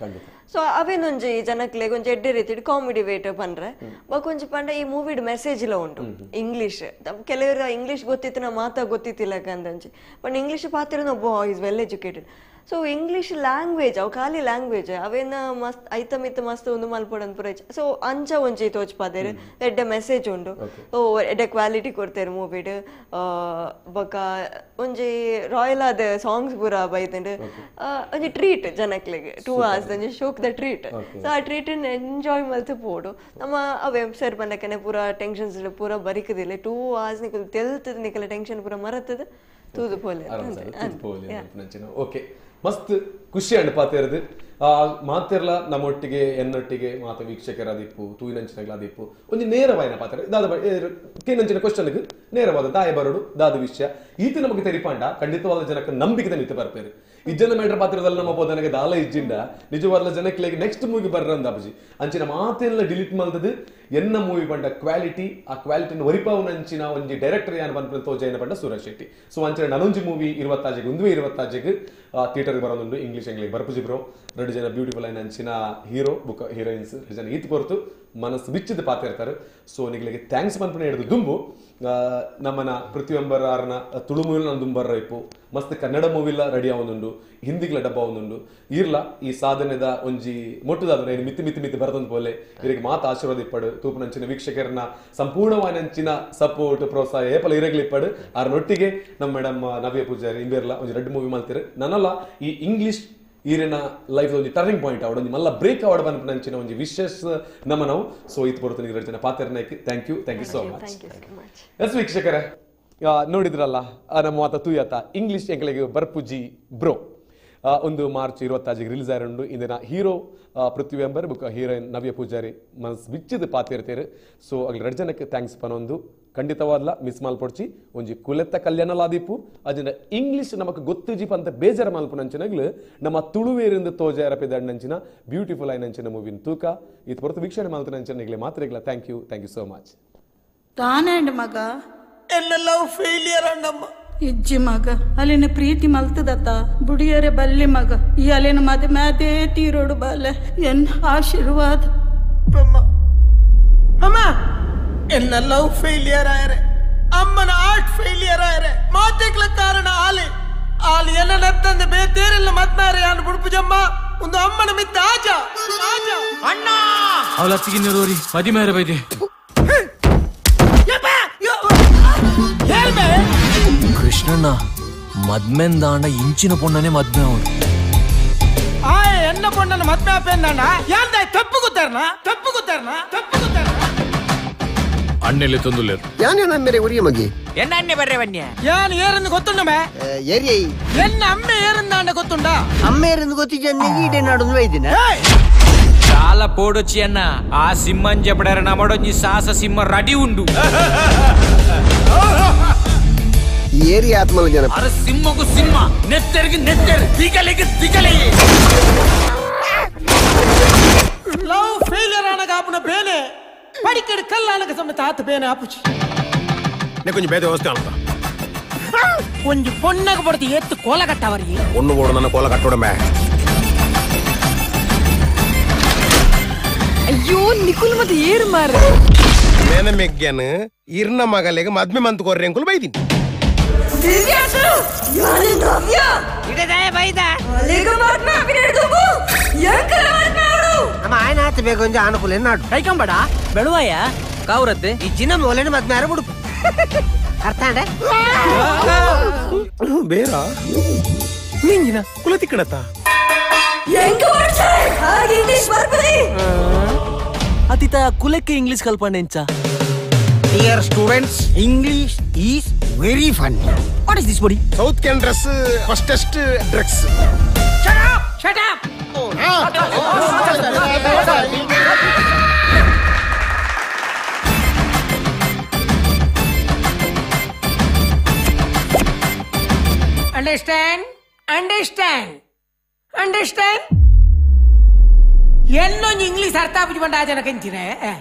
ಸೊ ಅವೇನೊಂಜಿ ಜನಕ್ಲೆ ಒಂಜಿ ಎಡ್ಡೆ ರೀತಿ ಕಾಮಿಡಿ ವೇಟ್ ಪನ್ರೆ ಬಕೊಂಜಿ ಪಂಡ ಈ ಮೂವಿಡ್ ಮೆಸೇಜ್ ಇಲ್ಲ ಉಂಟು ಇಂಗ್ಲಿಷ್ ಕೆಲವರು ಇಂಗ್ಲಿಷ್ ಗೊತ್ತಿತ್ತು ನಾ ಮಾತಾ ಗೊತ್ತಿತ್ತಿಲ್ಲ ಕಂದಂಜಿ ಬಟ್ ಇಂಗ್ಲಿಷ್ ಪಾತ್ರ ಒಬ್ಬ is well educated so English language ಅವು ಖಾಲಿ ಲ್ಯಾಂಗ್ವೇಜ್ ಅವೇನ ಮಸ್ತ್ ಐತ ಮಿತ್ತ ಮಸ್ತ್ ಒಂದು ಮಲ್ಪಡನ್ ಪುರ ಸೊ ಅಂಚ ಒಂಜಿ ತೋಚ್ಪಾದೇರು ಎಡ್ಡೆ ಮೆಸೇಜ್ ಉಂಡು ಓ ಎಡ್ಡೆ ಕ್ವಾಲಿಟಿ ಕೊಡ್ತೇರು ಮೂವಿಡ್ ಬೊಕ ಒಂಜಿ ರಾಯಲ್ ಆದ ಸಾಂಗ್ಸ್ ಪೂರ ಬೈತಂಡ್ ಒಂಜಿ ಟ್ರೀಟ್ ಜನಕ್ಲೆಗೆ 2 hours ಒಂಜಿ ಶೋಕ್ ದ ಟ್ರೀಟ್ ಸೊ ಆ ಟ್ರೀಟ್ ಎಂಜಾಯ್ ಮಲ್ತು ಪೋಡು ನಮ್ಮ ಅವೇ ಸರ್ ಬಂದಕ್ಕನೆ ಪೂರ ಟೆನ್ಷನ್ಸ್ ಪೂರ ಬರಿಕದಿಲ್ಲ 2 hours ನಿಕಲ್ ತೆಲ್ತದ ನಿಕಲ ಟೆನ್ಷನ್ ಪೂರ ಮರತ್ತದ ತೂದು ಪೋಲೆ ಓಕೆ ಮಸ್ತ್ ಖುಷಿ ಅನ್ಪಾತಿರದು ಮಾತಿರ್ಲ ನಮ್ಮೊಟ್ಟಿಗೆ ಎನ್ನೊಟ್ಟಿಗೆ ಮಾತ ವೀಕ್ಷಕರಾದಿಪ್ಪು ತೂಯಿನಂಚಿನಗಳಾದಿಪ್ಪು ಒಂದು ನೇರವಾಯಿನ ಪಾತ್ರ ದಾದ ಕೇನಂಚಿನ ಕ್ವಶನ್ಗೆ ನೇರವಾದ ದಾಯ ಬರಡು ದಾದ ವಿಷಯ ಈತ ನಮಗೆ ತೆರಿಪಾಂಡ ಖಂಡಿತವಾದ ಜನಕ್ಕೆ ನಂಬಿಕೆ ಮಿತ್ತು ಬರ್ಪೇರು ಇಜ್ಜನ ಮೇಡ್ರ ಪಾತ್ರದಲ್ಲಿ ನಮ್ಮ ನನಗೆ ದಾಲ ಇಜ್ಜಿಂಡ ನಿಜವಾದ ಜನಕ್ಕೆ ನೆಕ್ಸ್ಟ್ ಮೂವಿ ಬರ್ರಂದ ಅಬ್ಬಜಿ ಅಂಚಿನ ಮಾತೆಲ್ಲ ಡಿಲೀಟ್ ಮಾಡ್ತದೆ ಎನ್ನ ಮೂವಿ ಬಂಡ ಕ್ವಾಲಿಟಿ ಆ ಕ್ವಾಲಿಟಿನ ಒರಿಪಾವನ ಅಂಚಿನ ಒಂದು ಡೈರೆಕ್ಟರ್ ಯಾರು ಬಂದ ತೋಜಾಯನ ಬಂಡ ಸೂರಜ್ ಶೆಟ್ಟಿ ಸೊ ಅಂಚಿನ ನನೊಂಜಿ ಮೂವಿ 20 ಥಿಯೇಟರ್ಗೆ ಬರೋದು ಇಂಗ್ಲಿಷ್ ಎಂಗ್ಲಿಗೆ ಬರ್ಪುಜಿ ಬ್ರೋ 2 ಜನ ಬ್ಯೂಟಿಫುಲ್ ಆಯ್ನ ಅಂಚಿನ ಹೀರೋ ಬುಕ್ ಹೀರೋಯಿನ್ಸ್ 2 ಜನ ಈತ್ ಕೊರ್ತು ಮನಸ್ಸು ಬಿಚ್ಚಿದ ಪಾತ್ರ ಇರ್ತಾರೆ ಸೊ ನಿಗಳಿಗೆ ಥ್ಯಾಂಕ್ಸ್ ಪನ್ಪನೆ ಹಿಡಿದು ದುಂಬು ನಮ್ಮನ ಪ್ರತಿಯೊಬ್ಬರನ್ನ ತುಳು ಮೂವಿಲ ನಾನು ದುಂಬರ್ರ ಇಪ್ಪು ಮಸ್ತ್ ಕನ್ನಡ ಮೂವಿಲ ರೆಡಿ ಆವೊಂದುಂಡು ಹಿಂದಿಗ್ಲ ಡಬ್ಬ ಆವೊಂದುಂಡು ಇರ್ಲ ಈ ಸಾಧನೆದ ಒಂಜಿ ಮೊಟ್ಟದಾದ್ರೆ ಮಿತಿ ಬರದಂತ ಪೋಲೆ ಇವರಿಗೆ ಮಾತು ಆಶೀರ್ವಾದ ಇಪ್ಪಡು ತೂಪನಂಚಿನ ವೀಕ್ಷಕರನ್ನ ಸಂಪೂರ್ಣವಾದಂಚಿನ ಸಪೋರ್ಟ್ ಪ್ರೋತ್ಸಾಹ ಏಪಲ ಇರಗ್ಲಿಪ್ಪಡು ಆರ್ನೊಟ್ಟಿಗೆ ನಮ್ಮ ಮೇಡಮ್ ನವ್ಯ ಪೂಜಾರಿ ಇಂಬೇರ್ಲ ಒಂದು 2 ಮೂವಿ ಮಾಡ್ತೀರಿ ನನ್ನಲ್ಲ ಈ ಇಂಗ್ಲಿಷ್ ಈರಿನ ಲೈಫ್ ಒಂದು ಟರ್ನಿಂಗ್ ಪಾಯಿಂಟ್ ಅವಡು ಒಂದು ಮಲ್ಲ ಬ್ರೇಕ್ ಅವಡ ಬಂದಂಚಿನ ಒಂದು ವಿಶೇಷ ನಮನವು ಸೊ ಇದು ಬರುತ್ತದೆ 2 ಜನ ಪಾತ್ರನಾಯ್ಕೆ thank you so much S ವೀಕ್ಷಕರೇ ನೋಡಿದ್ರಲ್ಲ ನಮ್ಮ ಮಾತ ತೂಯತ ಇಂಗ್ಲಿಷ್ ಎಂಕ್ಲೆಗೆ ಬರ್ಪುಜಿ ಬ್ರೋ ಒಂದು ಮಾರ್ಚ್ 26 ರಿಲೀಸ್ ಆಯ್ರಂಡು ಇಂದಿನ ಹೀರೋ ಪೃಥ್ವಿಯಂಬರ್ ಬುಕ್ಕ ಹೀರೋಯಿನ್ ನವ್ಯ ಪೂಜಾರಿ ಮನಸ್ ಬಿಚ್ಚಿದ ಪಾತ್ರ ಇರ್ತೀರಿ ಸೊ ಅಲ್ಲಿ 2 ಜನಕ್ಕೆ ಥ್ಯಾಂಕ್ಸ್ ಪನೊಂದು ಖಂಡಿತವಾದ್ಲ ಮಿಸ್ ಮಾಲ್ಪೊಡ್ಚಿ ಒಂಜಿ ಕುಲೆತ್ತ ಕಲ್ಯಾಣ ಲಾದಿಪ್ಪು ಅಜಿನ ಇಂಗ್ಲಿಷ್ ನಮಕ್ ಗೊತ್ತುಜಿ ಪಂತ ಬೇಜಾರ ಮಲ್ಪುನಂಚಿನಗ್ಲು ನಮ್ಮ ತುಳುವೇರಿಂದ ತೋಜಾರ ಪೆದಂಡಂಚಿನ ಬ್ಯೂಟಿಫುಲ್ ಆಯ್ನಂಚಿನ ಮೂವಿನ ತೂಕ ಇದು ಹೊರತು ವೀಕ್ಷಣೆ ಮಾಲ್ತನಂಚಿನ ಮಾತ್ರ ಥ್ಯಾಂಕ್ ಯು ಸೋ ಮಚ್. ತಾನೇಂಡ್ ಮಗ ಎಲ್ಲ ಲವ್ ಫೇಲಿಯರ್ ಅಂಡಮ್ಮ. ಇಜ್ಜಿ ಮಗ ಅಲ್ಲಿನ ಪ್ರೀತಿ ಮಲ್ತದತ್ತ ಬುಡಿಯರೆ ಬಲ್ಲಿ ಮಗ ಈ ಅಲ್ಲಿನ ಮದುವೆ ತೀರೋಡು ಬಾಲೆ ಎನ್ ಆಶೀರ್ವಾದ. ಅಮ್ಮ ಎಲ್ಲ ಲವ್ ಫೇಲಿಯರ್ ಆಯರೆ ಅಮ್ಮನ ಆರ್ಟ್ ಫೇಲಿಯರ್ ಆಯರೆ ಮಾತೆಕ್ಲ ಕಾರಣ ಆಲಿ ಎಲ್ಲ ನತ್ತಂದೆ ಬೇತೇರೆಲ್ಲ ಮತ್ನಾರೆ ಯಾನು ಬುಡ್ಪುಜಮ್ಮ ಒಂದು ಅಮ್ಮನ ಮಿತ್ತ ಆಜ ಅಣ್ಣ ಅವಳ ಹತ್ತಿಗಿನ್ನೋರಿ ಮದಿ ಮೇರೆ ಬೈದೆ ಕೃಷ್ಣಣ್ಣ ಮದ್ಮೆಂದಾಂಡ ಇಂಚಿನ ಪೊಣ್ಣನೆ ಮದ್ಮೆ ಅವನು ಎನ್ನ ಪೊಣ್ಣನ ಮದ್ಮೆ ಅಪ್ಪೆಂದಾಂಡ ಯಾಂದ ತಪ್ಪು ಗೊತ್ತಾರನ ಅಣ್ಣೆಲ್ಲಿ ತೊಂದುಲೇರು ಯಾನೇ ನಮ್ಮೆರೆ ಉರಿಯ ಮಗಿ ಎನ್ನ ಅಣ್ಣೆ ಬರ್ರೆ ಬನ್ನಿ ಯಾನ್ ಏರನ್ನು ಗೊತ್ತುಂಡ ಏರಿಯ ಎನ್ನ ಅಮ್ಮೆ ಏರನ್ನಾಂಡ ಗೊತ್ತುಂಡ ಅಮ್ಮೇರೆಂದು ಗೊತ್ತಿದ್ದ ಈಡೆ ನಾಡೊಂದು ವೈದಿನ చాలా పోడొచ్చి అన్న ఆ సింహం చెప్పడారు నమ్మడొచ్చి సాస సింహ రెడీ ఉండు ఈ ఏరియా ఆత్మల జన అరే సింహకు సింహ నెత్తరికి నెత్తరు దిగలికి దిగలి లవ్ ఫెయిలియర్ ఆనగా ఆపున బేనే పడికెడు కల్లానగా సమ్మ తాత బేనే ఆపుచి నే కొంచెం ಬೇರೆ ವ್ಯವಸ್ಥೆ ಅಂತ కొంచెం పొన్నగ పడితే ఎత్తు కోల కట్టవరి ಒಣ್ಣು ಬೋಡು ನನ್ನ ಕೋಲ ಕಟ್ಟೋಡಮೆ. ಅಯ್ಯೋ ನಿಖುಲ್ ಮತ್ತೆ ಏರು ಮಾರ నేను మెగ్గాను ఇర్న మగలేక మద్మె మంతు కొర్రె అంకుల్ బైదిని ನಮ್ಮ ఆయన ಆತ ಬೇಕು ಒಂದು ಅನುಕೂಲ ನಾಡು ಕೈಕಂಬಡ ಬೆಳುವಯ್ಯ ಕೌರತ್ತೆ ಈ ಚಿನ್ನ ಮೋಲೆನ ಮದ್ಮೆ ಯಾರು ಬಿಡು ಅರ್ಥ ಅಂಡೆ ಬೇರಾ ನೀಂಗಿನ ಕುಲ ತಿಕ್ಕಡತ್ತ ಅತಿತ ಕುಲಕ್ಕೆ ಇಂಗ್ಲಿಷ್ ಕಲ್ಪನೆ ಎಂಚ dear students English is very fun what is this body south can dress fastest drugs shut up understand ಎನ್ನೊಂದು ಇಂಗ್ಲಿಷ್ ಅರ್ಥ ಆಪುಜಿ ಬಂಡ ಆ ಜನಕ್ಕೆ